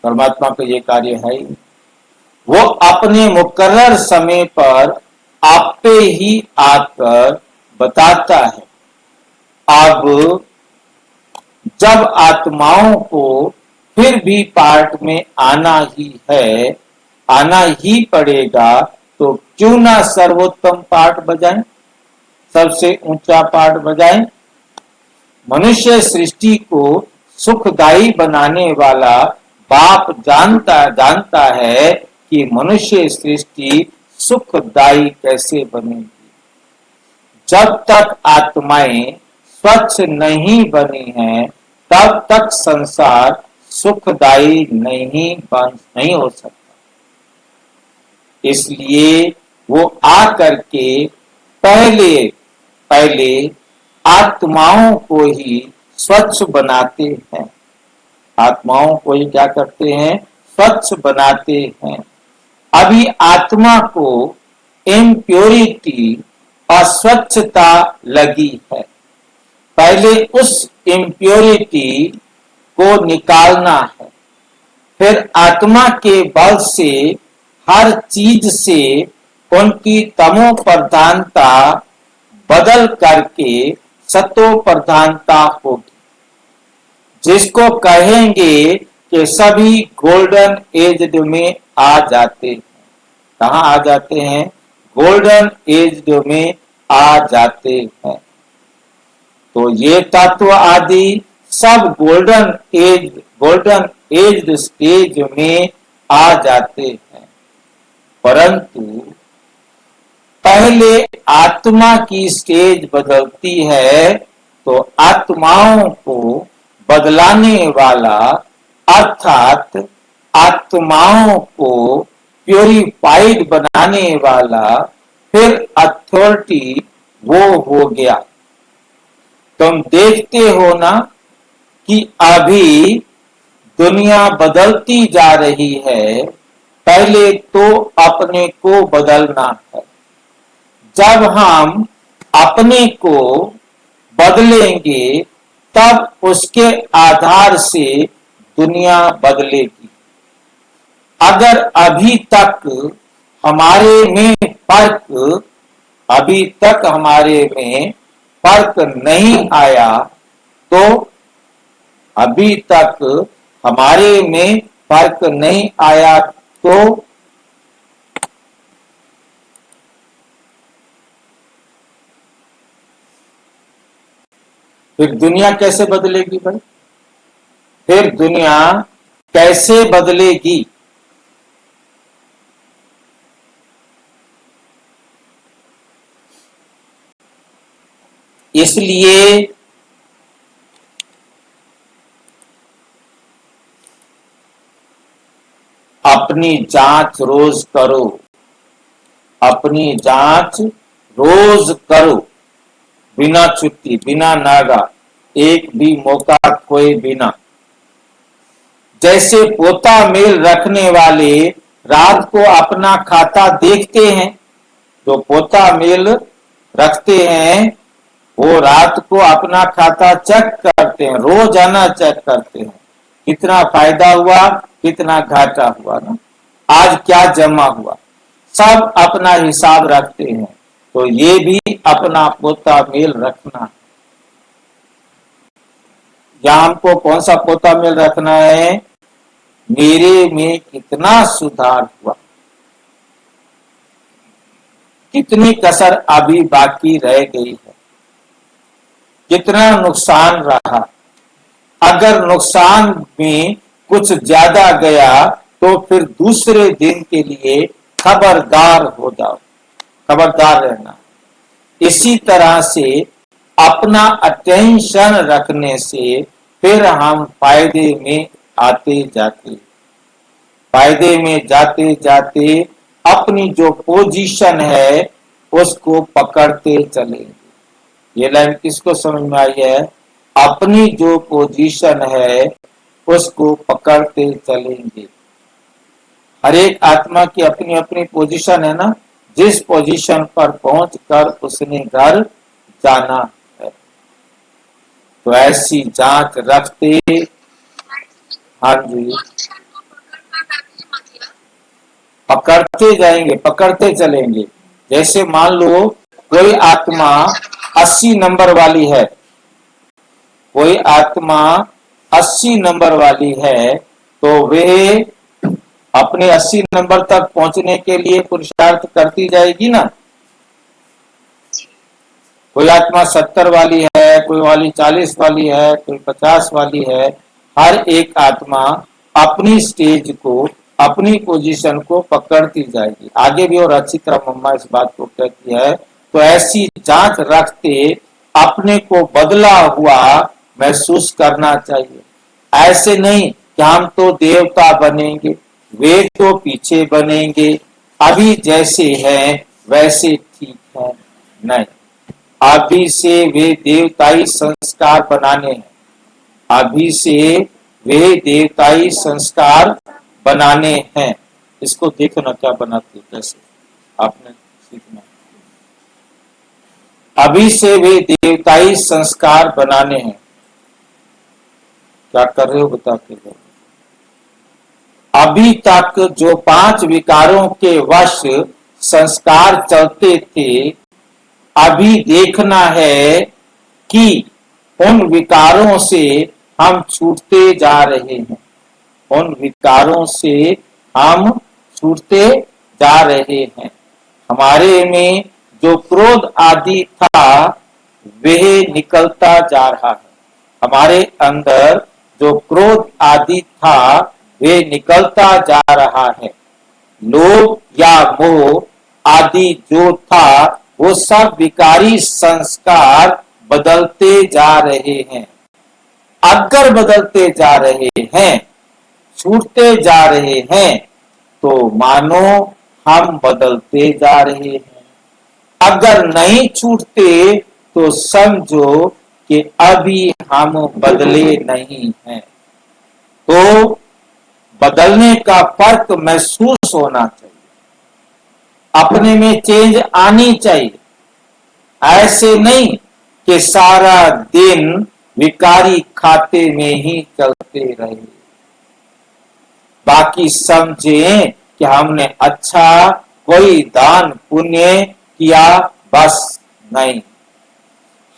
परमात्मा का ये कार्य है ही। वो अपने मुकर्रर समय पर आपे ही आकर बताता है। अब जब आत्माओं को फिर भी पाठ में आना ही है, आना ही पड़ेगा, तो क्यों ना सर्वोत्तम पाठ बजाएं, सबसे ऊंचा पाठ बजाएं। मनुष्य सृष्टि को सुखदायी बनाने वाला बाप जानता है कि मनुष्य सृष्टि सुखदायी कैसे बनेगी। जब तक आत्माएं स्वच्छ नहीं बनी हैं, तब तक संसार सुखदायी नहीं हो सकता। इसलिए वो आकर के पहले आत्माओं को ही स्वच्छ बनाते हैं। आत्माओं को ही क्या करते हैं? स्वच्छ बनाते हैं। अभी आत्मा को इम्प्योरिटी, अस्वच्छता लगी है। पहले उस इम्प्योरिटी को निकालना है, फिर आत्मा के बल से हर चीज से उनकी तमो प्रधानता बदल करके सतो प्रधानता होगी, जिसको कहेंगे कि सभी गोल्डन एज में आ जाते हैं। कहाँ आ जाते हैं? गोल्डन एज में आ जाते हैं। तो ये तत्व आदि सब golden age golden age stage में आ जाते हैं। परंतु पहले आत्मा की स्टेज बदलती है, तो आत्माओं को बदलाने वाला अर्थात आत्माओं को प्योरीफाइड बनाने वाला फिर अथॉरिटी वो हो गया। तुम देखते हो ना कि अभी दुनिया बदलती जा रही है। पहले तो अपने को बदलना है। जब हम अपने को बदलेंगे तब उसके आधार से दुनिया बदलेगी। अगर अभी तक हमारे में फर्क अभी तक हमारे में फर्क नहीं आया, तो अभी तक हमारे में फर्क नहीं आया तो फिर दुनिया कैसे बदलेगी भाई? फिर दुनिया कैसे बदलेगी? इसलिए अपनी जांच रोज करो, अपनी जांच रोज करो, बिना छुट्टी, बिना नागा, एक भी मौका खोए बिना। जैसे पोता मेल रखने वाले रात को अपना खाता देखते हैं, जो पोता मेल रखते हैं वो रात को अपना खाता चेक करते हैं, रोजाना चेक करते हैं, कितना फायदा हुआ, कितना घाटा हुआ ना, आज क्या जमा हुआ, सब अपना हिसाब रखते हैं। तो ये भी अपना पोता मेल रखना है। या हमको कौन सा पोता मेल रखना है? मेरे में कितना सुधार हुआ, कितनी कसर अभी बाकी रह गई है, कितना नुकसान रहा। अगर नुकसान में कुछ ज्यादा गया तो फिर दूसरे दिन के लिए खबरदार हो जाओ, खबरदार रहना। इसी तरह से अपना अटेंशन रखने से फिर हम फायदे में आते जाते, फायदे में जाते जाते अपनी जो पोजीशन है उसको पकड़ते चलेंगे। ये लाइन किसको समझ में आई है? अपनी जो पोजीशन है उसको पकड़ते चलेंगे। हर एक आत्मा की अपनी अपनी पोजीशन है ना, जिस पोजीशन पर पहुंचकर उसने घर जाना है। तो ऐसी जांच रखते, हाँ जी, पकड़ते जाएंगे, पकड़ते चलेंगे। जैसे मान लो कोई आत्मा 80 नंबर वाली है, कोई आत्मा 80 नंबर वाली है, तो वे अपने 80 नंबर तक पहुंचने के लिए पुरुषार्थ करती जाएगी ना। कोई आत्मा 70 वाली है, कोई वाली 40 वाली है, कोई 50 वाली है। हर एक आत्मा अपनी स्टेज को, अपनी पोजीशन को पकड़ती जाएगी। आगे भी और अच्छी तरह मम्मा इस बात को कहती है। तो ऐसी जांच रखते अपने को बदला हुआ महसूस करना चाहिए। ऐसे नहीं कि हम तो देवता बनेंगे, वे तो पीछे बनेंगे, अभी जैसे हैं वैसे ठीक है, नहीं। अभी से वे देवताई संस्कार बनाने हैं, अभी से वे देवताई संस्कार बनाने हैं। इसको देखो ना क्या बनाते, कैसे आपने सीखना। अभी से वे देवताई संस्कार बनाने हैं। क्या कर रहे हो बता के दो। अभी तक जो 5 विकारों के वश संस्कार चलते थे, अभी देखना है कि उन विकारों से हम छूटते जा रहे हैं, उन विकारों से हम छूटते जा रहे हैं। हमारे में जो क्रोध आदि था वह निकलता जा रहा है, हमारे अंदर जो क्रोध आदि था वे निकलता जा रहा है। लोभ या मोह आदि जो था वो सब विकारी संस्कार बदलते जा रहे हैं। अगर बदलते जा रहे हैं, छूटते जा रहे हैं, तो मानो हम बदलते जा रहे हैं। अगर नहीं छूटते तो समझो कि अभी हम बदले नहीं हैं। तो बदलने का फर्क महसूस होना चाहिए, अपने में चेंज आनी चाहिए। ऐसे नहीं कि सारा दिन विकारी खाते में ही चलते रहे, बाकी समझें कि हमने अच्छा कोई दान पुण्य किया, बस नहीं।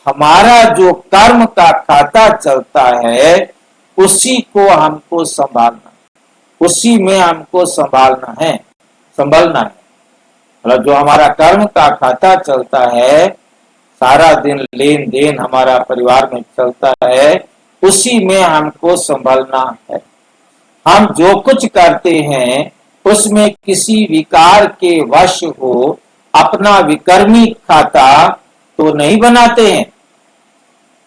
हमारा जो कर्म का खाता चलता है उसी को हमको संभालना, उसी में हमको संभालना है। मतलब जो हमारा कर्म का खाता चलता है, सारा दिन लेन देन हमारा परिवार में चलता है, उसी में हमको संभालना है। हम जो कुछ करते हैं उसमें किसी विकार के वश हो अपना विकर्मी खाता तो नहीं बनाते हैं।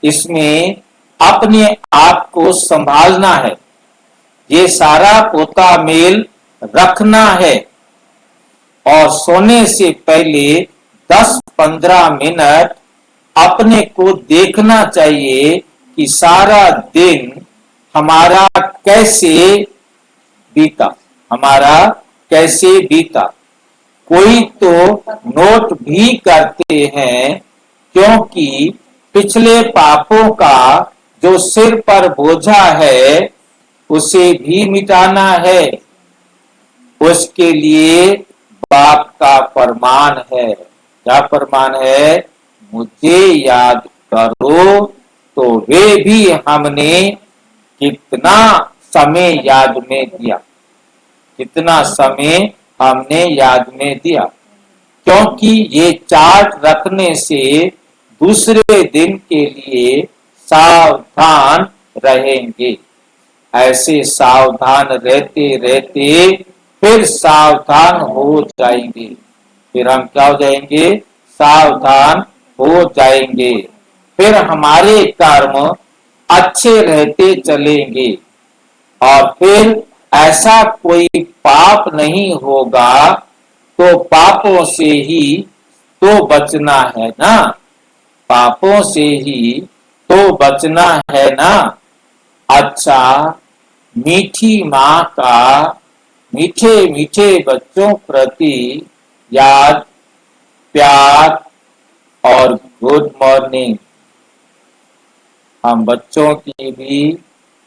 इसमें अपने आप को संभालना है, ये सारा पोता मेल रखना है। और सोने से पहले 10-15 मिनट अपने को देखना चाहिए कि सारा दिन हमारा कैसे बीता, हमारा कैसे बीता। कोई तो नोट भी करते हैं, क्योंकि पिछले पापों का जो सिर पर बोझा है उसे भी मिटाना है। उसके लिए बाप का फरमान है। क्या फरमान है? मुझे याद करो। तो वे भी हमने कितना समय याद में दिया, कितना समय हमने याद में दिया। क्योंकि ये चार्ट रखने से दूसरे दिन के लिए सावधान रहेंगे। ऐसे सावधान रहते रहते फिर सावधान हो जाएंगे। फिर हम क्या हो जाएंगे? सावधान हो जाएंगे। फिर हमारे कर्म अच्छे रहते चलेंगे और फिर ऐसा कोई पाप नहीं होगा। तो पापों से ही तो बचना है ना, पापों से ही तो बचना है ना। अच्छा, मीठी माँ का मीठे मीठे बच्चों प्रति याद, प्यार और गुड मॉर्निंग। हम बच्चों की भी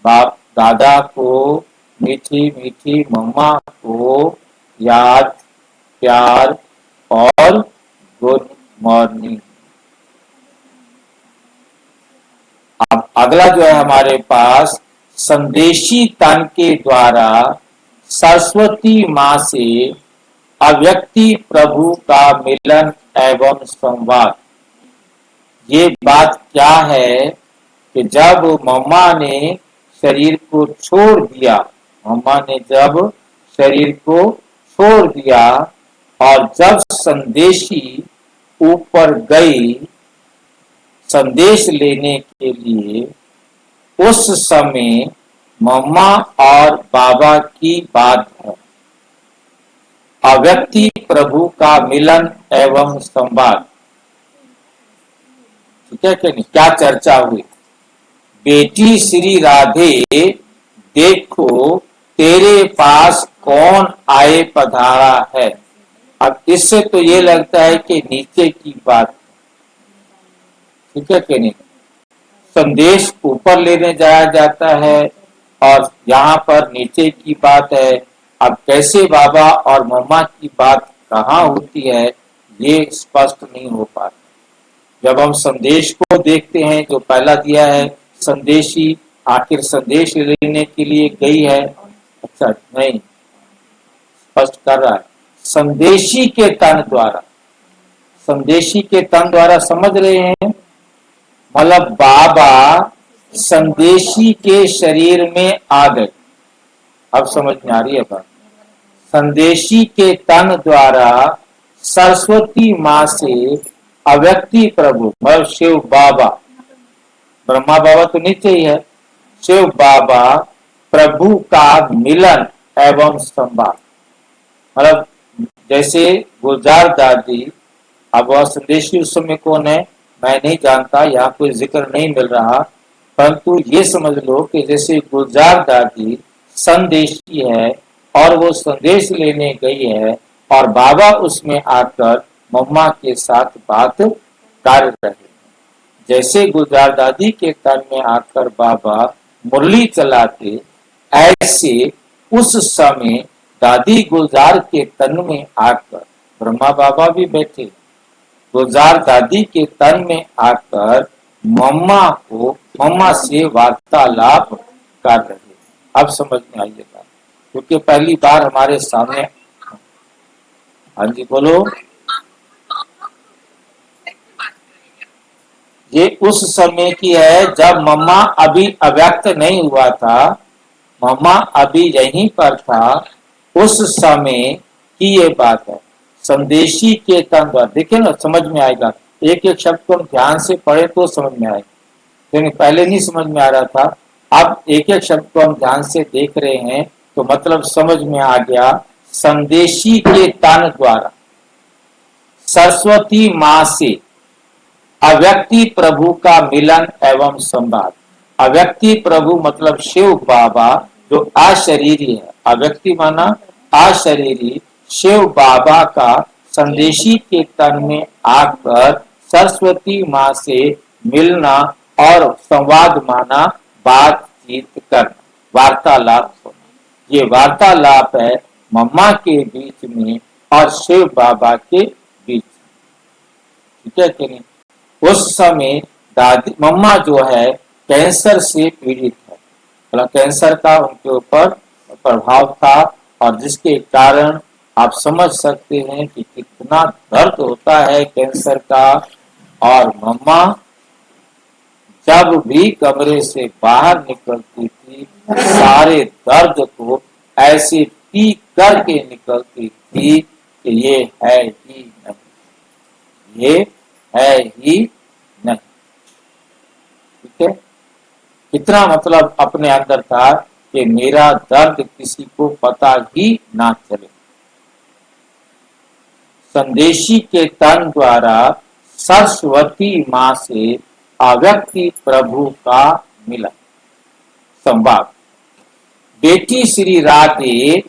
बाप दादा को, मीठी मीठी मम्मा को याद, प्यार और गुड मॉर्निंग। अब अगला जो है हमारे पास, संदेशी तन के द्वारा सरस्वती माँ से अव्यक्ति प्रभु का मिलन एवं संवाद। ये बात क्या है कि जब मम्मा ने शरीर को छोड़ दिया, मम्मा ने जब शरीर को छोड़ दिया और जब संदेशी ऊपर गई संदेश लेने के लिए, उस समय मम्मा और बाबा की बात है। अव्यक्ति प्रभु का मिलन एवं संवाद। ठीक है कि नहीं? क्या चर्चा हुई? बेटी श्री राधे, देखो तेरे पास कौन आए पधारा है। अब इससे तो ये लगता है कि नीचे की बात, ठीक है कि नहीं? संदेश ऊपर लेने जाया जाता है और यहाँ पर नीचे की बात है। अब कैसे बाबा और मम्मा की बात कहाँ होती है, ये स्पष्ट नहीं हो पाता। जब हम संदेश को देखते हैं जो पहला दिया है, संदेशी आखिर संदेश लेने के लिए गई है, अच्छा नहीं स्पष्ट कर रहा है, संदेशी के तन द्वारा। संदेशी के तन द्वारा समझ रहे हैं, मतलब बाबा संदेशी के शरीर में आ गए। अब समझ में आ रही है बात। संदेशी के तन द्वारा सरस्वती माँ से अव्यक्ति प्रभु मतलब शिव बाबा, ब्रह्मा बाबा तो नित्य ही है, शिव बाबा प्रभु का मिलन एवं संवाद। मतलब जैसे गुलजार दादी, अब वह संदेशी उस समय कौन है मैं नहीं जानता, यहाँ कोई जिक्र नहीं मिल रहा, परंतु ये समझ लो कि जैसे गुलजार दादी संदेशी है और वो संदेश लेने गई है और बाबा उसमें आकर मम्मा के साथ बात कर रहे हैं। जैसे गुलजार दादी के तन में आकर बाबा मुरली चलाते, ऐसे उस समय दादी गुलजार के तन में आकर, ब्रह्मा बाबा भी बैठे, गुलजार दादी के तन में आकर मम्मा से वार्तालाप कर रहे हैं। अब समझ में आइएगा, क्योंकि पहली बार हमारे सामने। हाँ जी बोलो। ये उस समय की है जब मम्मा अभी अव्यक्त नहीं हुआ था, मम्मा अभी यहीं पर था, उस समय की ये बात है। संदेशी के तन पर देखिए ना, समझ में आएगा। एक एक शब्द को हम ध्यान से पढ़े तो समझ में आएगा, लेकिन पहले नहीं समझ में आ रहा था। अब एक एक शब्द को हम ध्यान से देख रहे हैं तो मतलब समझ में आ गया। संदेशी के तन द्वारा सरस्वती माँ से अव्यक्ति प्रभु का मिलन एवं संवाद। अव्यक्ति प्रभु मतलब शिव बाबा जो अशरीरी है, अव्यक्ति माना अशरीरी, शिव बाबा का संदेशी के तन में आकर सरस्वती माँ से मिलना और संवाद माना बातचीत करना, वार्तालाप होना। ये वार्तालाप है मम्मा के बीच में और शिव बाबा के बीच, ठीक है कि नहीं। उस समय दादी मम्मा जो है कैंसर से पीड़ित है, मतलब कैंसर का उनके ऊपर प्रभाव था, और जिसके कारण आप समझ सकते हैं कि कितना दर्द होता है कैंसर का। और मम्मा जब भी कमरे से बाहर निकलती थी सारे दर्द को ऐसे पी करके निकलती थी कि ये है ही नहीं, ये है ही नहीं, ठीक है। कितना मतलब अपने अंदर था कि मेरा दर्द किसी को पता ही ना चले। संदेशी के तन द्वारा सरस्वती माँ से अव्यक्ति प्रभु का मिलन संवाद। बेटी श्री राधे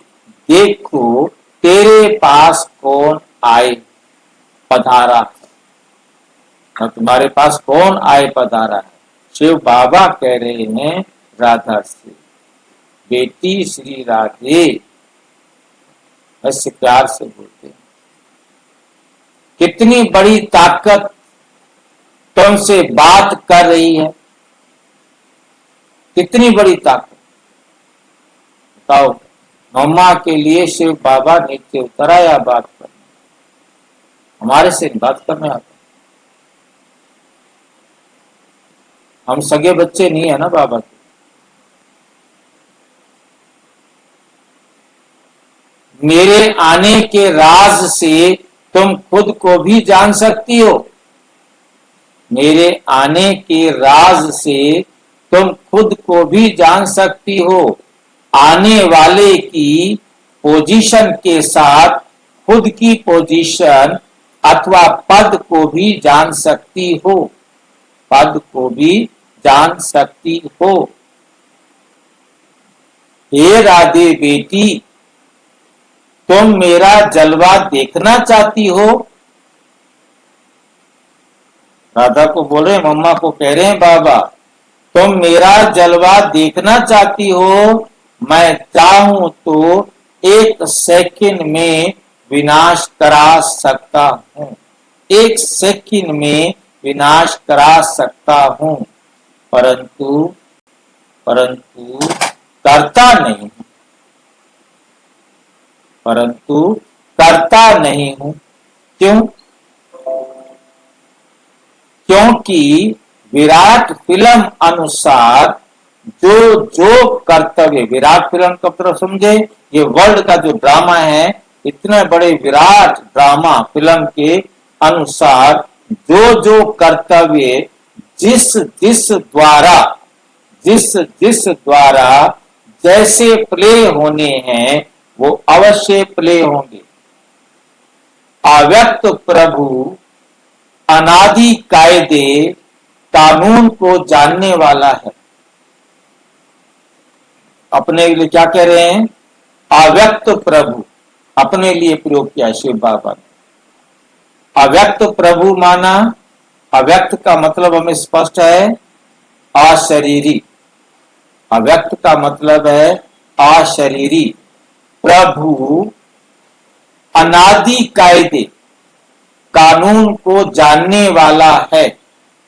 देखो तेरे पास कौन आए पधारा है, तुम्हारे पास कौन आए पधारा है। शिव बाबा कह रहे हैं राधा से, बेटी श्री राधे, ऐसे प्यार से बोलते हैं। कितनी बड़ी ताकत तुमसे बात कर रही है, कितनी बड़ी ताकत बताओ। मम्मा के लिए शिव बाबा नीचे उतर आया बात करने, हमारे से बात करने आता। हम सगे बच्चे नहीं है ना बाबा के। मेरे आने के राज से तुम खुद को भी जान सकती हो, मेरे आने के राज से तुम खुद को भी जान सकती हो। आने वाले की पोजीशन के साथ खुद की पोजीशन अथवा पद को भी जान सकती हो, पद को भी जान सकती हो। हे राधे बेटी, तुम मेरा जलवा देखना चाहती हो। राधा को बोल रहे, मम्मा को कह रहे हैं बाबा, तुम मेरा जलवा देखना चाहती हो। मैं चाहूं तो 1 सेकंड में विनाश करा सकता हूं, 1 सेकंड में विनाश करा सकता हूं, परंतु करता नहीं, परंतु करता नहीं हूं। क्यों? क्योंकि विराट फिल्म अनुसार जो जो कर्तव्य, विराट फिल्म का मतलब समझे, ये वर्ल्ड का जो ड्रामा है, इतने बड़े विराट ड्रामा फिल्म के अनुसार जो जो कर्तव्य जिस जिस द्वारा जैसे प्ले होने हैं वो अवश्य प्ले होंगे। अव्यक्त प्रभु अनादि कायदे कानून को जानने वाला है। अपने लिए क्या कह रहे हैं? अव्यक्त प्रभु, अपने लिए प्रयोग किया शिव बाबा ने। अव्यक्त प्रभु माना, अव्यक्त का मतलब हमें स्पष्ट है, अशरीरी। अव्यक्त का मतलब है अशरीरी। प्रभु अनादि कायदे कानून को जानने वाला है,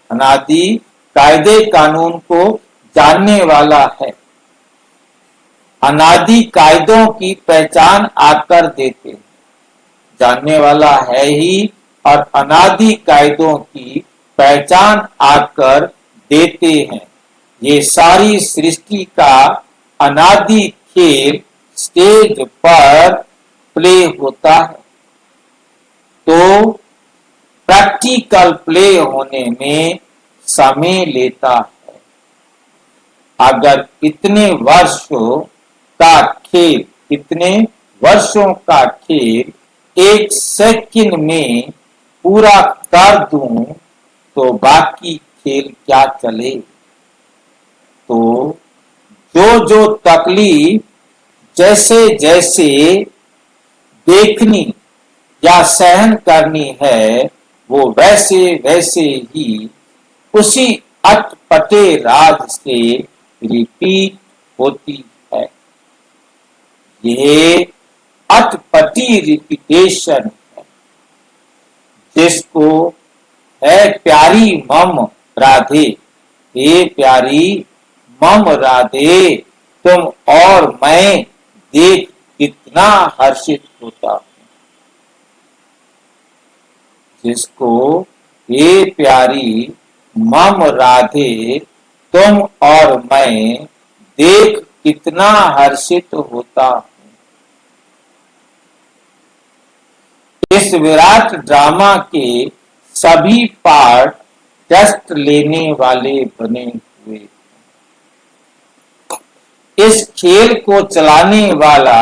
अनादि कायदे कानून को जानने वाला है। अनादि कायदों की पहचान आकर देते हैं, जानने वाला है ही, और अनादि कायदों की पहचान आकर देते हैं। ये सारी सृष्टि का अनादि खेल स्टेज पर प्ले होता है, तो प्रैक्टिकल प्ले होने में समय लेता है। अगर इतने वर्षों का खेल, इतने वर्षों का खेल एक सेकंड में पूरा कर दूं तो बाकी खेल क्या चले। तो जो जो तकलीफ जैसे जैसे देखनी या सहन करनी है वो वैसे वैसे ही उसी अटपटे राज से रिपीट होती है। ये अटपटी रिपीटेशन है जिसको है प्यारी मम राधे, हे प्यारी मम राधे, तुम और मैं देख कितना हर्षित होता हूं। जिसको हे प्यारी मम राधे, तुम और मैं देख कितना हर्षित होता हूं। इस विराट ड्रामा के सभी पार्ट टेस्ट लेने वाले बने हुए। इस खेल को चलाने वाला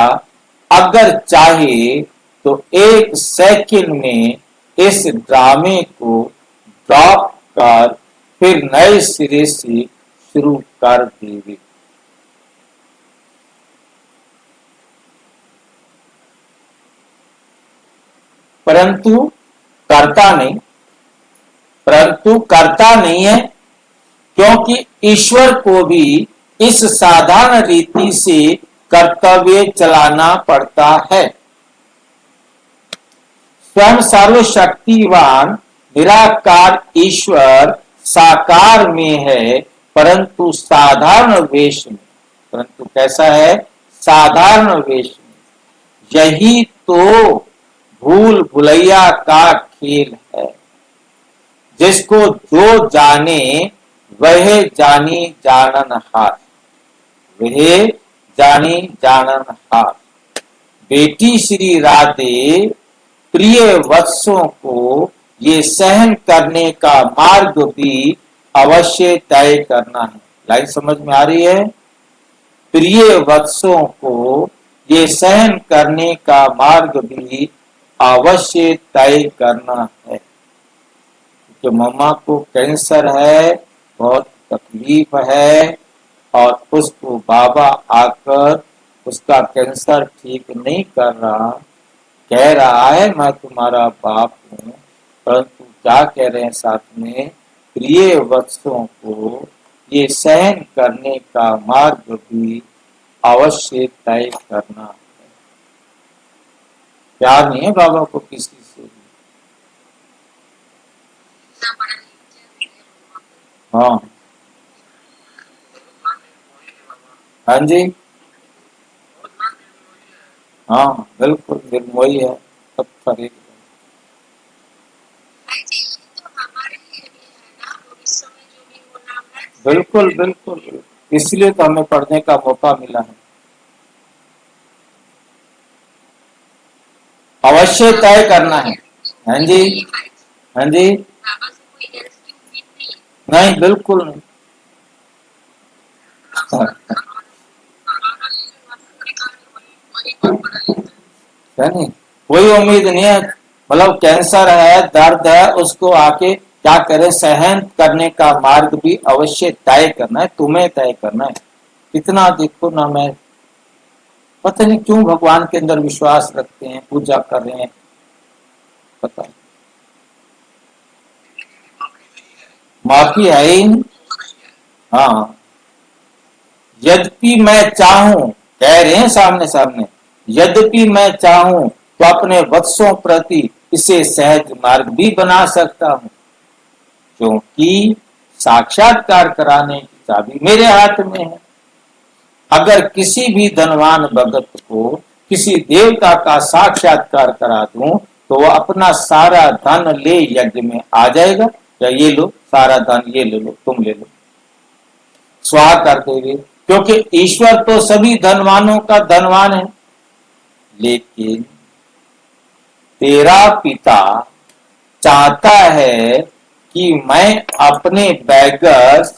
अगर चाहे तो एक सेकंड में इस ड्रामे को ड्रॉप कर फिर नए सिरे से शुरू कर देवे। परंतु करता नहीं है, क्योंकि ईश्वर को भी इस साधारण रीति से कर्तव्य चलाना पड़ता है। स्वयं सर्वशक्तिवान निराकार ईश्वर साकार में है, परंतु साधारण वेश में। परंतु कैसा है? साधारण वेश में। यही तो भूल भुलैया का खेल है। जिसको जो जाने वह जानी जानन हार, वह जानी जानन हार। बेटी श्री राधे प्रिय वत्सों को ये सहन करने का मार्ग भी अवश्य तय करना है। लाइन समझ में आ रही है? प्रिय वत्सों को ये सहन करने का मार्ग भी अवश्य तय करना है। कि मम्मा को कैंसर है, बहुत तकलीफ है, और उसको बाबा आकर उसका कैंसर ठीक नहीं कर रहा, कह रहा है मैं तुम्हारा बाप हूं, परंतु क्या कह रहे हैं साथ में? प्रिय वत्सों को ये सहन करने का मार्ग भी अवश्य तय करना है। प्यार नहीं है बाबा को किसी से भी। हाँ हाँ जी, हाँ बिल्कुल निर्मोही है, सब खरीद। तो हमारे लिए भी है ना, वो इस समय जो भी बिल्कुल बिल्कुल, इसलिए तो हमें पढ़ने का मौका मिला है। अवश्य तय करना है। हाँ जी, हाँ जी, बाबा से कोई हेल्प की उम्मीद नहीं नहीं बिल्कुल नहीं। वही बहुत बड़ा लेता है नहीं, कोई उम्मीद नहीं है। मतलब कैंसर है, दर्द है, उसको आके क्या करे, सहन करने का मार्ग भी अवश्य तय करना है, तुम्हें तय करना है। कितना देखो ना, मैं पता नहीं क्यों भगवान के अंदर विश्वास रखते हैं, पूजा कर रहे हैं, पता नहीं। माफी है ही नहीं। हाँ, यद्यपि मैं चाहूं, कह रहे हैं सामने सामने, यद्यपि मैं चाहूं तो अपने वत्सों प्रति इसे सहज मार्ग भी बना सकता हूं, क्योंकि साक्षात्कार कराने की चाबी मेरे हाथ में है। अगर किसी भी धनवान भगत को किसी देवता का साक्षात्कार करा दूं तो वह अपना सारा धन ले यज्ञ में आ जाएगा, या ये लो सारा धन, ये ले लो, तुम ले लो, स्वाहा कर देंगे, क्योंकि ईश्वर तो सभी धनवानों का धनवान है। लेकिन तेरा पिता चाहता है कि मैं अपने बैगर्स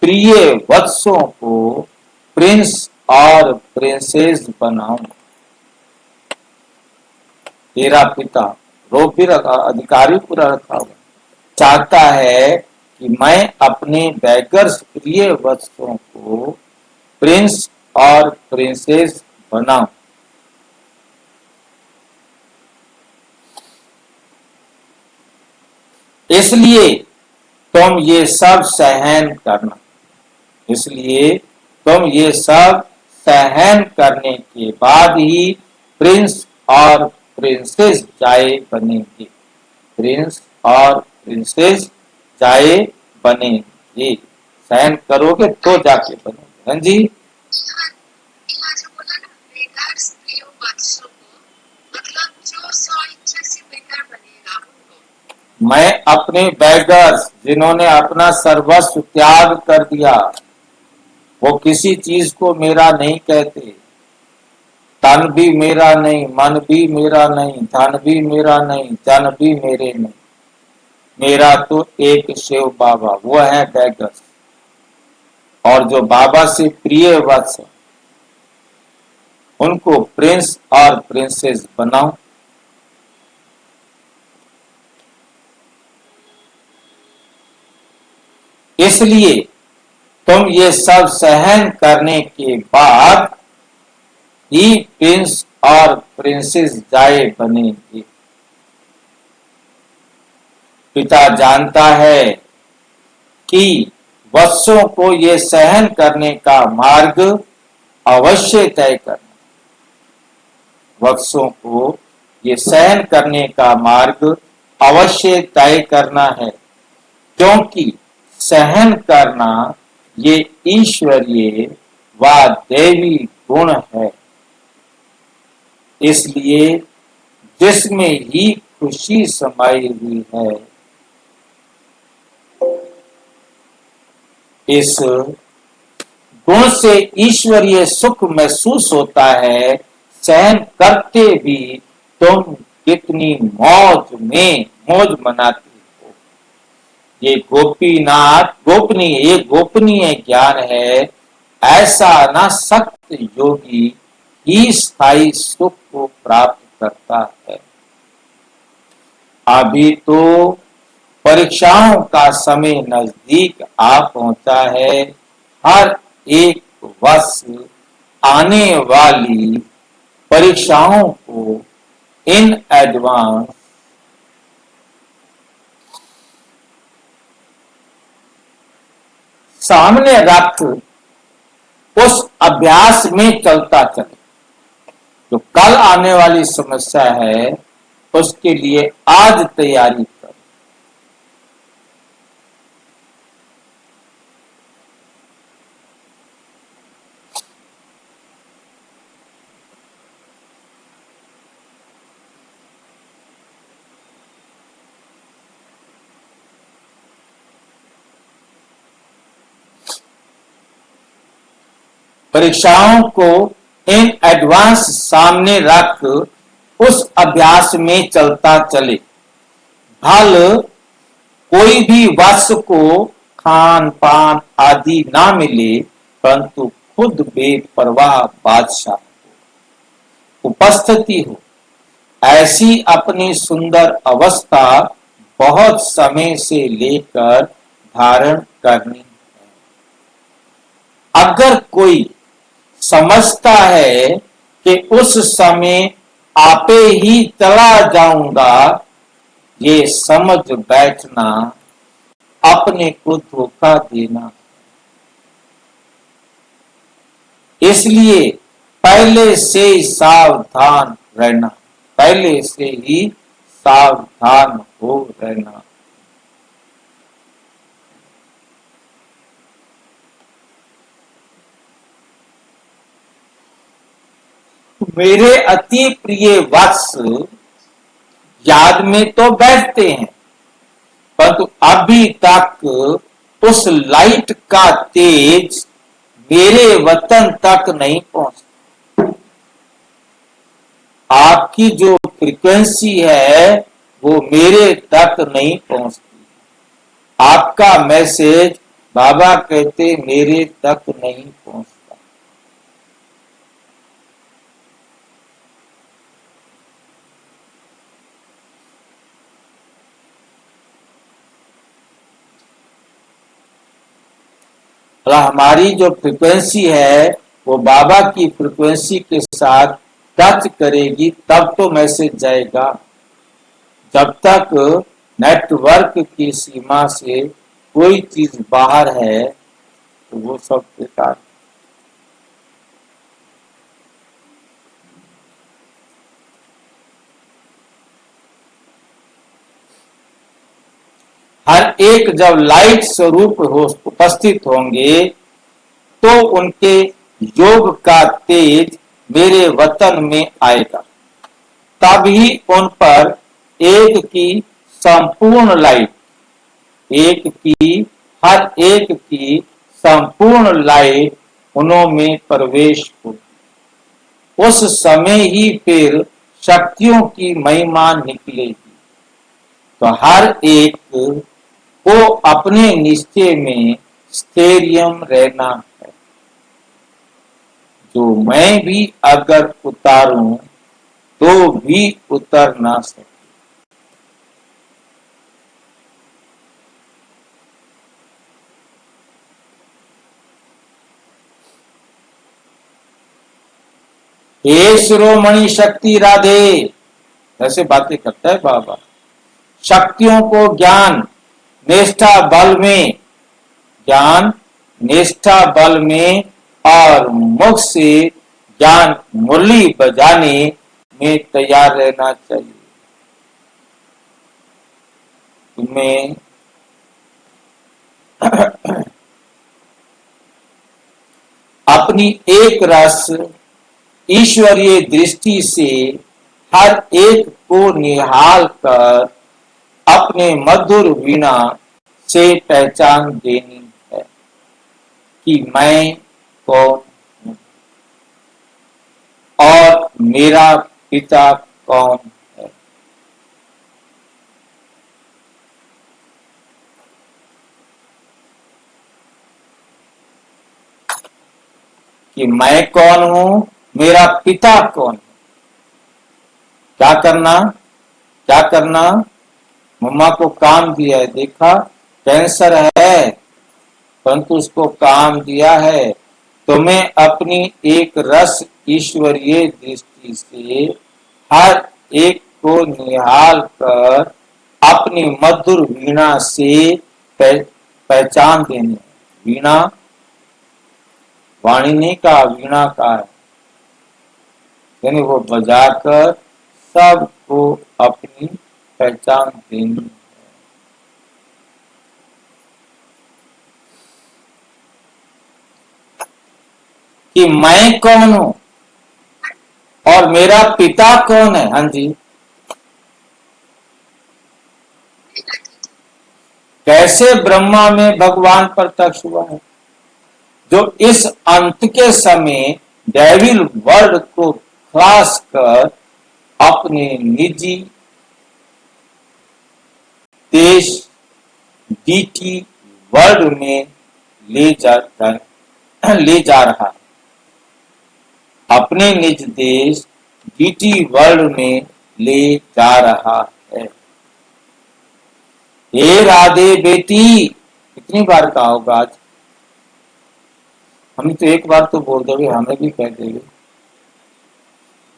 प्रिय वत्सों को प्रिंस और प्रिंसेस बनाऊं। तेरा पिता रोग भी रखा, अधिकारी पूरा रखा हुआ, चाहता है कि मैं अपने बैगर्स प्रिय वत्सों को प्रिंस और प्रिंसेस बनाऊं। इसलिए तुम ये सब सहन करना, इसलिए तुम ये सब सहन करने के बाद ही प्रिंस और प्रिंसेस जाए बनेंगे, प्रिंस और प्रिंसेस जाए बनेंगे। सहन करोगे तो जाके बनेंगे। हाँ जी, यहाँ जो बोला ना बेगार्स प्रियो वत्सों को, मतलब जो स्व इच्छा से बेकार बनेगा उनको। मैं अपने बैगर्स, जिन्होंने अपना सर्वस्व त्याग कर दिया, वो किसी चीज को मेरा नहीं कहते, तन भी मेरा नहीं, मन भी मेरा नहीं, धन भी मेरा नहीं, जन भी मेरे नहीं, मेरा तो एक शिव बाबा, वो है बैगर्स। और जो बाबा से प्रिय वत्स, उनको प्रिंस और प्रिंसेस बनाओ। इसलिए तुम ये सब सहन करने के बाद ही प्रिंस और प्रिंसेस जाए बनेंगे। पिता जानता है कि वत्सों को ये सहन करने का मार्ग अवश्य तय करना, वत्सों को ये सहन करने का मार्ग अवश्य तय करना है, क्योंकि सहन करना ये ईश्वरीय व देवी गुण है। इसलिए जिसमें ही खुशी समाई हुई है, इस गुण से ईश्वरीय सुख महसूस होता है। सहन करते भी तुम कितनी मौज मनाती हो। ये गोपीनाथ गोपनीय, ये गोपनीय ज्ञान है। ऐसा ना सख्त योगी ही स्थायी सुख को प्राप्त करता है। अभी तो परीक्षाओं का समय नजदीक आ पहुंचा है। हर एक वर्ष आने वाली परीक्षाओं को इन एडवांस सामने रख उस अभ्यास में चलता चले। जो कल आने वाली समस्या है, उसके लिए आज तैयारी कर। परीक्षाओं को इन एडवांस सामने रख उस अभ्यास में चलता चले। भल कोई भी वस्तु को खान पान आदि ना मिले, परंतु खुद बेपरवाह बादशाह उपस्थिति हो, ऐसी अपनी सुंदर अवस्था बहुत समय से लेकर धारण करनी है। अगर कोई समझता है कि उस समय आपे ही चला जाऊंगा, ये समझ बैठना अपने को धोखा देना। इसलिए पहले से ही सावधान रहना, पहले से ही सावधान हो रहना। मेरे अति प्रिय वत्स याद में तो बैठते हैं, परंतु अभी तक उस लाइट का तेज मेरे वतन तक नहीं पहुंचता। आपकी जो फ्रीक्वेंसी है वो मेरे तक नहीं पहुंचती। आपका मैसेज बाबा कहते मेरे तक नहीं पहुंचता। हमारी जो फ्रीक्वेंसी है वो बाबा की फ्रीक्वेंसी के साथ टच करेगी, तब तो मैसेज जाएगा। जब तक नेटवर्क की सीमा से कोई चीज बाहर है तो वो सब बेकार। हर एक जब लाइट स्वरूप हो उपस्थित होंगे तो उनके योग का तेज मेरे वतन में आएगा, तभी उन पर एक की संपूर्ण लाइट, एक की हर एक की संपूर्ण लाइट उनमें प्रवेश हो। उस समय ही फिर शक्तियों की महिमा निकलेगी। तो हर एक को अपने निश्चय में स्थैर्यम रहना है। जो मैं भी अगर उतारूं तो भी उतर ना सके। हे शिरोमणि शक्ति राधे, ऐसे बातें करता है बाबा। शक्तियों को ज्ञान निष्ठा बल में, ज्ञान निष्ठा बल में और मुख से ज्ञान मुरली बजाने में तैयार रहना चाहिए। तुम्हें अपनी एक रस ईश्वरीय दृष्टि से हर एक को निहाल कर अपने मधुर वीणा से पहचान देनी है कि मैं कौन हूं और मेरा पिता कौन है। कि मैं कौन हूं, मेरा पिता कौन है। क्या करना, क्या करना? मम्मा को काम दिया है, देखा कैंसर है परंतु उसको काम दिया है। तुम्हें अपनी एक रस ईश्वरीय दृष्टि से हर एक को निहाल कर अपनी मधुर वीणा से पहचान देनी। वीणा वाणी नहीं का, वीणा का है, यानी वो बजाकर सबको अपनी पहचान देनी है। कि मैं कौन हूं और मेरा पिता कौन है। हाँ जी, कैसे ब्रह्मा में भगवान प्रत्यक्ष हुआ है। जो इस अंत के समय डेविल वर्ल्ड को खलास कर अपने निजी देश डीटी वर्ल्ड में ले जा रहा है। अपने निज देश डीटी वर्ल्ड में ले जा रहा है। हे राधे बेटी, कितनी बार कहा होगा आज? हम तो एक बार तो बोल दोगे, हमें भी कह देंगे।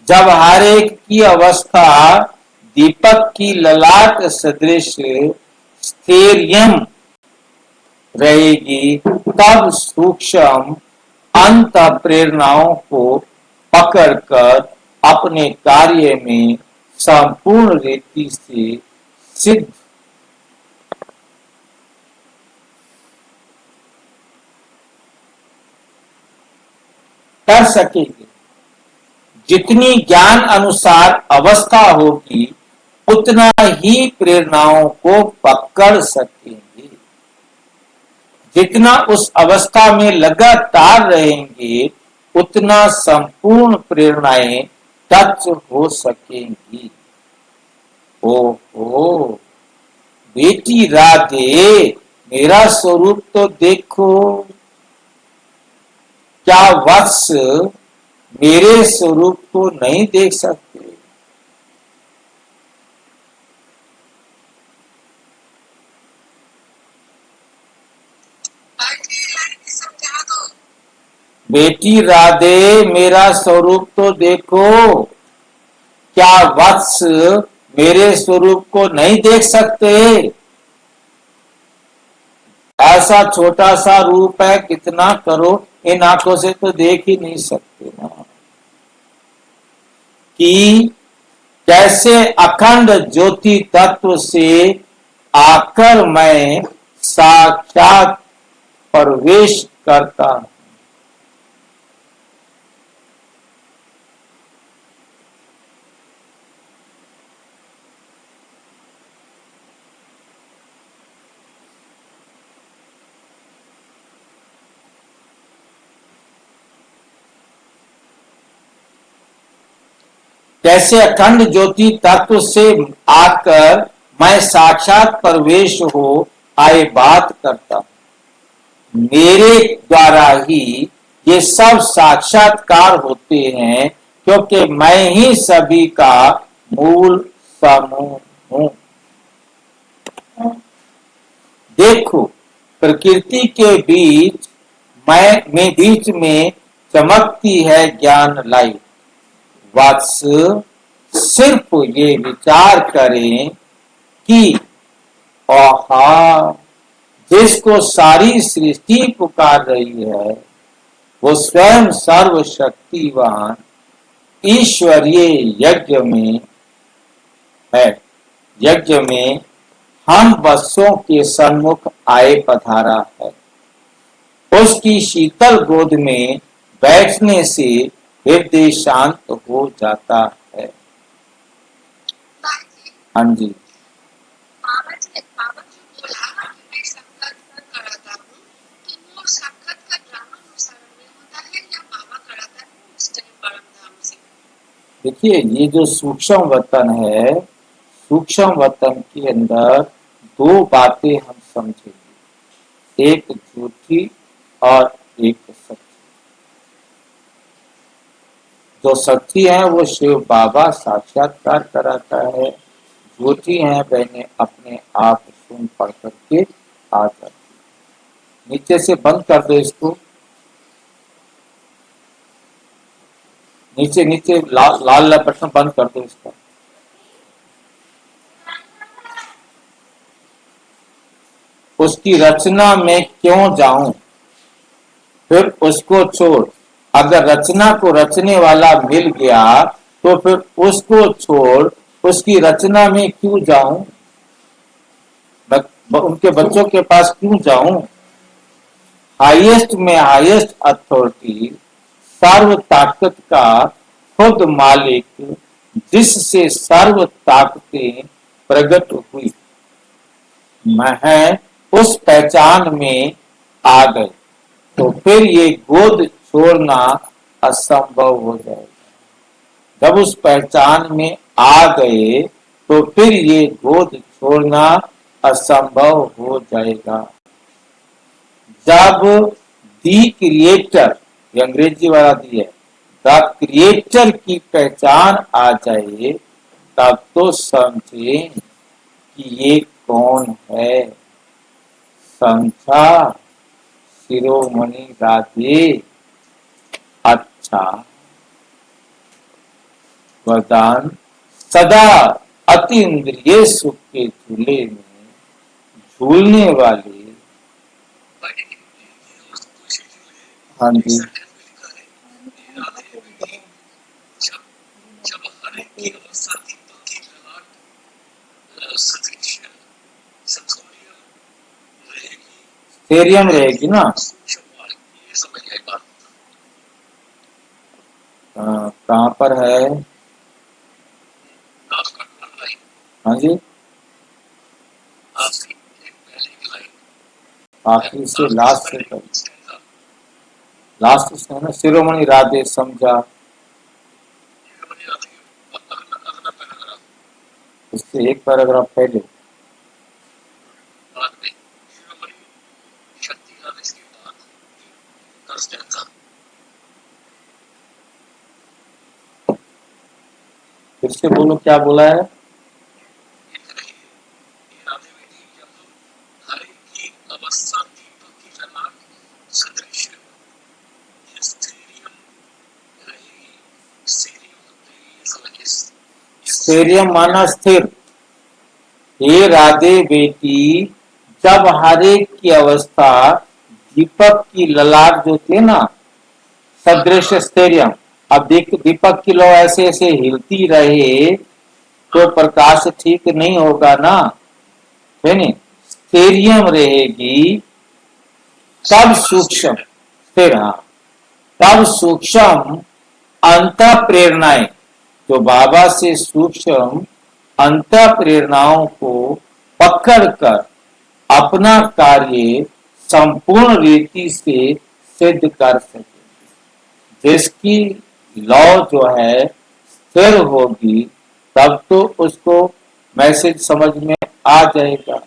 जब हर एक की अवस्था दीपक की ललाट सदृश स्थैर्यम रहेगी, तब सूक्ष्म अंत प्रेरणाओं को पकड़कर अपने कार्य में संपूर्ण रीति से सिद्ध कर सकेंगे। जितनी ज्ञान अनुसार अवस्था होगी, उतना ही प्रेरणाओं को पकड़ सकेंगे। जितना उस अवस्था में लगातार रहेंगे, उतना संपूर्ण प्रेरणाएं टच हो सकेंगी। ओहो बेटी राधे, मेरा स्वरूप तो देखो। क्या वत्स मेरे स्वरूप को नहीं देख सकते? समझा दो। बेटी राधे, मेरा स्वरूप तो देखो। क्या वत्स मेरे स्वरूप को नहीं देख सकते? ऐसा छोटा सा रूप है, कितना करो, इन आंखों से तो देख ही नहीं सकते ना। कि कैसे अखंड ज्योति तत्व से आकर मैं साक्षात प्रवेश करता हूं। कैसे अखंड ज्योति तत्व से आकर मैं साक्षात प्रवेश हो आए बात करता हूं। मेरे द्वारा ही ये सब साक्षात्कार होते हैं, क्योंकि मैं ही सभी का मूल समूह हूं। देखो, प्रकृति के बीच में चमकती है ज्ञान लाइट। वत्स सिर्फ ये विचार करें कि आहा, जिसको सारी सृष्टि पुकार रही है, वो स्वयं सर्वशक्तिवान ईश्वरीय यज्ञ में है। यज्ञ में हम बच्चों के सम्मुख आए पधारा है। उसकी शीतल गोद में बैठने से हृदय शांत हो जाता है। हाँ जी। बाबा जी बोला कि मैं साक्षात्कार कराता हूँ, तो वो साक्षात्कार ड्रामानुसार में होता है या बाबा कराता है उस टाइम परम धाम से? देखिए, ये जो सूक्ष्म वतन है, सूक्ष्म वतन के अंदर दो बातें हम समझेंगे, एक झूठी और एक सच्ची। जो सच्ची है वो शिव बाबा साक्षात्कार कराता है, झूठी है बहने अपने आप सुन पढ़ करके आ जाती। नीचे से बंद कर दो इसको, नीचे नीचे लाल बटन बंद कर दो इसका। उसकी रचना में क्यों जाऊं, फिर उसको छोड़। अगर रचना को रचने वाला मिल गया तो फिर उसको छोड़, उसकी रचना में क्यों जाऊं, उनके बच्चों के पास क्यों जाऊं। हाईएस्ट में हाईएस्ट अथॉरिटी, सर्व ताकत का खुद मालिक, जिससे सर्व ताकतें प्रकट हुई, मैं उस पहचान में आ गए। तो फिर ये गोद छोड़ना असंभव हो जाएगा। जब उस पहचान में आ गए तो फिर ये गोद छोड़ना असंभव हो जाएगा। जब दी क्रिएटर, ये अंग्रेजी वाला दी है, द क्रिएटर की पहचान आ जाए तब तो समझे कि ये कौन है। समझा शिरोमणि राधे। अच्छा, वरदान सदा अति इंद्रिय सुख के झूले में झूलने वाले। हाँ जी, स्टेरियम रहेगी ना। कहाँ पर है? हाँ जी, आखिरी से लास्ट से कर, लास्ट से है ना, शिरोमणि राधे। समझा, इससे एक पैराग्राफ पहले। फिर से बोलो, क्या बोला है? स्टेरियम माना स्थिर। हे राधे बेटी, जब हर एक की अवस्था दीपक की ललाट जो थे ना, सदृश स्टेरियम। अब दीपक की लौ ऐसे ऐसे हिलती रहे तो प्रकाश ठीक नहीं होगा ना, है नहीं? स्टेरियम रहेगी तब सूक्ष्म स्थिर। हाँ, तब सूक्ष्म अंत प्रेरणाएं, जो बाबा से सूक्ष्म अंत प्रेरणाओं को पकड़कर अपना कार्य संपूर्ण रीति से सिद्ध कर सके। जिसकी लौ जो है स्थिर होगी तब तो उसको मैसेज समझ में आ जाएगा,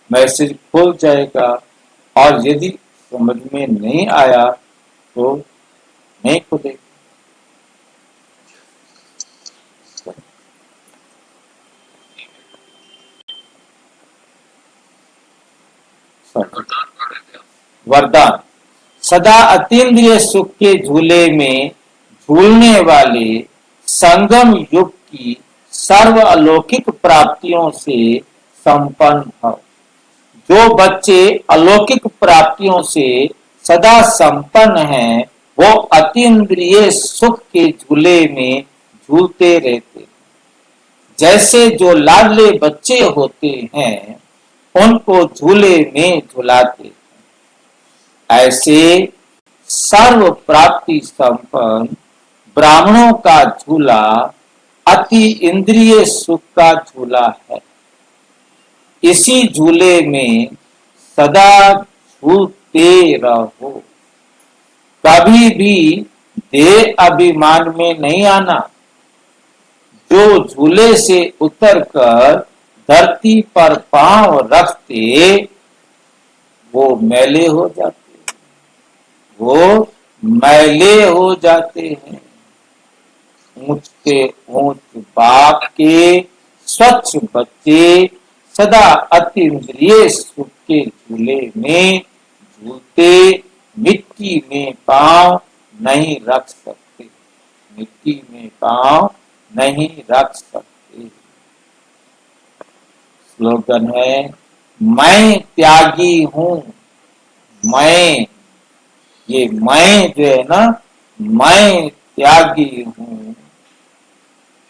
मैसेज खुल जाएगा। और यदि समझ में नहीं आया तो नहीं खुलेगा। वरदान सदा अतीन्द्रिय सुख के झूले में झूलने वाले संगम युग की सर्व अलौकिक प्राप्तियों से संपन्न भव। जो बच्चे अलौकिक प्राप्तियों से सदा संपन्न हैं, वो अतीन्द्रिय सुख के झूले में झूलते रहते। जैसे जो लाडले बच्चे होते हैं उनको झूले में झुलाते, ऐसे सर्व प्राप्ति संपन्न ब्राह्मणों का झूला अति इंद्रिय सुख का झूला है। इसी झूले में सदा झूलते रहो। कभी भी देह अभिमान में नहीं आना। जो झूले से उतरकर धरती पर पांव रखते वो मैले हो जाते, वो मैले हो जाते हैं। ऊंच के ऊंच बाप के स्वच्छ बच्चे सदा अतीन्द्रिय सुख के झूले में झूलते मिट्टी में पांव नहीं रख सकते, मिट्टी में पांव नहीं रख सकते। स्लोगन है, मैं त्यागी हूं। मैं, ये मैं जो है ना, मैं त्यागी हूं,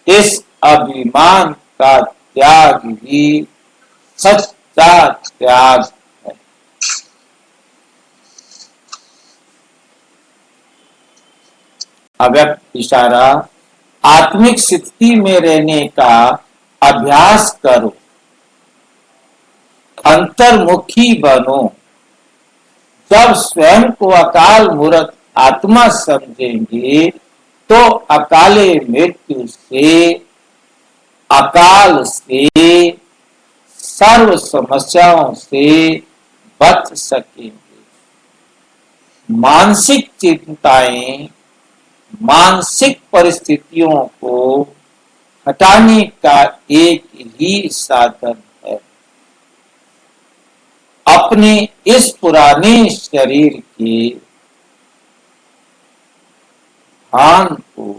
इस अभिमान का त्याग ही सच्चा त्याग है। अव्यक्त इशारा, आत्मिक स्थिति में रहने का अभ्यास करो, अंतर्मुखी बनो। जब स्वयं को अकाल मूर्त आत्मा समझेंगे तो अकाले मृत्यु से, अकाल से, सर्व समस्याओं से बच सकेंगे। मानसिक चिंताएं मानसिक परिस्थितियों को हटाने का एक ही साधन है। अपने इस पुराने शरीर के भान को,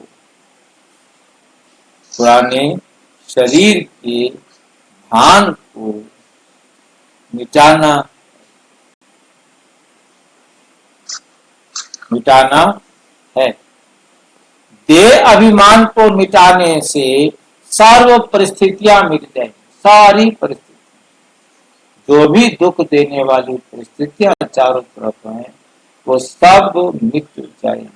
पुराने शरीर के भान को मिटाना है। देह अभिमान को मिटाने से सर्व परिस्थितियां मिट जाएंगी। सारी परिस्थिति, जो भी दुख देने वाली परिस्थितियां चारों तरफ हैं, वो सब मिट जाएंगी।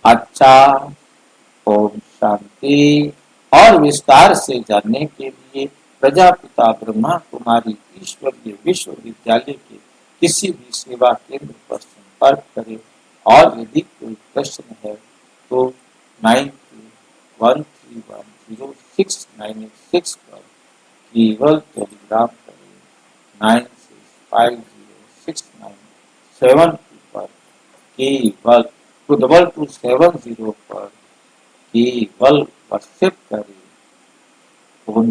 अच्छा, ओम शांति। और विस्तार से जानने के लिए प्रजापिता ब्रह्मा कुमारी ईश्वरीय विश्वविद्यालय के किसी भी सेवा केंद्र पर संपर्क करें। और यदि कोई प्रश्न है तो 9213106986 पर केवल टेलीग्राम करें। 96506972 पर केवल 2270 पर केवल व्हाट्सएप करें। ओम